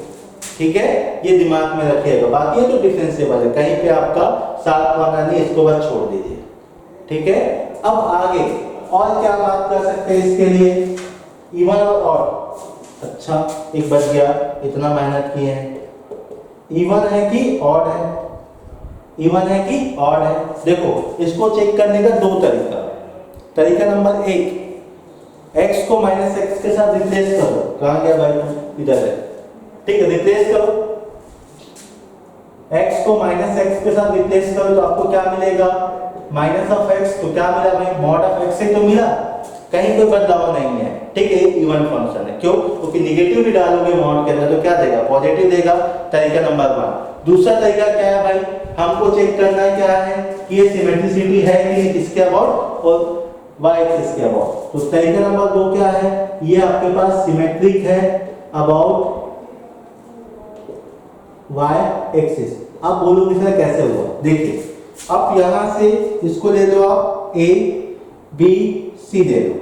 ठीक है, ये दिमाग में रखिएगा। बाकी ये तो डिफरेंशिएबल है, कहीं पे आपका साथ वाला नहीं, इसको बस छोड़ दीजिए। ठीक है, अब आगे और क्या बात कर सकते हैं इसके लिए, इवन और ऑड। अच्छा एक बच गया, इतना मेहनत किए हैं। इवन है कि ऑड है, इवन है कि ऑड है। देखो इसको चेक करने का दो तरीका। तरीका नंबर 1, x को -x के साथ रिप्लेस करो। कहां गया भाई तुम, इधर है। ठीक है, रिप्लेस करो, x को -x के साथ रिप्लेस करो तो आपको क्या मिलेगा, -(x). तो क्या मिला भाई, (x) से तो मिला, कहीं कोई बदलाव नहीं है। ठीक है, इवन फंक्शन है। क्यों, क्योंकि निगेटिव भी डालोगे मॉड के अंदर तो क्या देगा, पॉजिटिव देगा। तरीका नंबर 1। दूसरा तरीका क्या है भाई, हमको चेक करना है क्या है कि ये सिमेट्रिसिटी है कि नहीं, किसके अबाउट, और y एक्सिस के अबाउट। तो तरीका नंबर 2 क्या है, ये आपके पास सिमेट्रिक है अबाउट y एक्सिस। अब बोलोगे सर कैसे हुआ, देखिए अब यहां से इसको ले लो आप, a b c ले लो।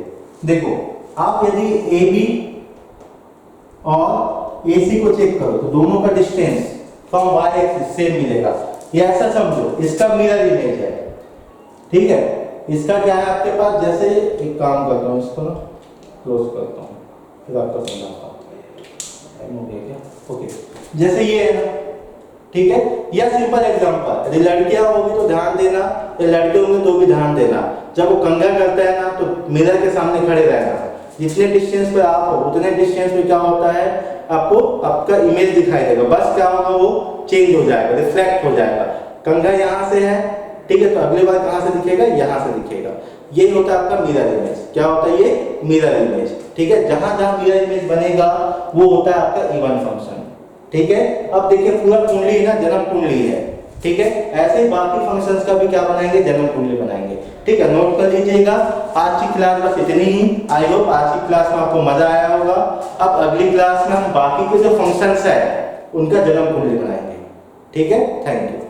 देखो आप यदि a b और a c को चेक करो तो दोनों का distance from y axis same मिलेगा। ये ऐसा समझो इसका मिरर इमेज है। ठीक है, इसका क्या है आपके पास, जैसे एक काम करता हूँ, इसको ना क्लोज करता हूँ फिर आपको समझाता हूँ। टाइम हो गया क्या, ओके। जैसे ये है ना, ठीक है, यह सिंपल एग्जांपल। यदि लड़कियां होगी तो ध्यान देना, या लड़के होंगे तो भी ध्यान देना। जब वो कंघा करता है ना तो मिरर के सामने खड़े रहना, जितने डिस्टेंस पे आप हो उतने डिस्टेंस पे क्या होता है, आपको आपका इमेज दिखाई देगा। बस क्या होगा, वो चेंज हो जाएगा, रिफ्लेक्ट हो जाएगा। कंघा यहाँ से है, ठीक है, तो अगली बार कहां से दिखेगा, यहां से दिखेगा। ये होता है आपका मिरर इमेज। क्या होता है ये, मिरर इमेज। ठीक है, जहां जहां मिरर इमेज बनेगा वो होता है आपका इवन फंक्शन। ठीक है, अब देखिए पूरा कुंडली है ना, जन्म कुंडली है। ठीक है, ऐसे ही बाकी फंक्शंस का भी क्या बनाएंगे, जन्म कुंडली बनाएंगे। ठीक है, नोट कर लीजिएगा। आज की क्लास बस इतनी ही। आई होप आज की क्लास में आपको मजा आया होगा। अब अगली क्लास में हम बाकी के जो फंक्शंस है उनका जन्म कुंडली बनाएंगे। ठीक है, थैंक यू।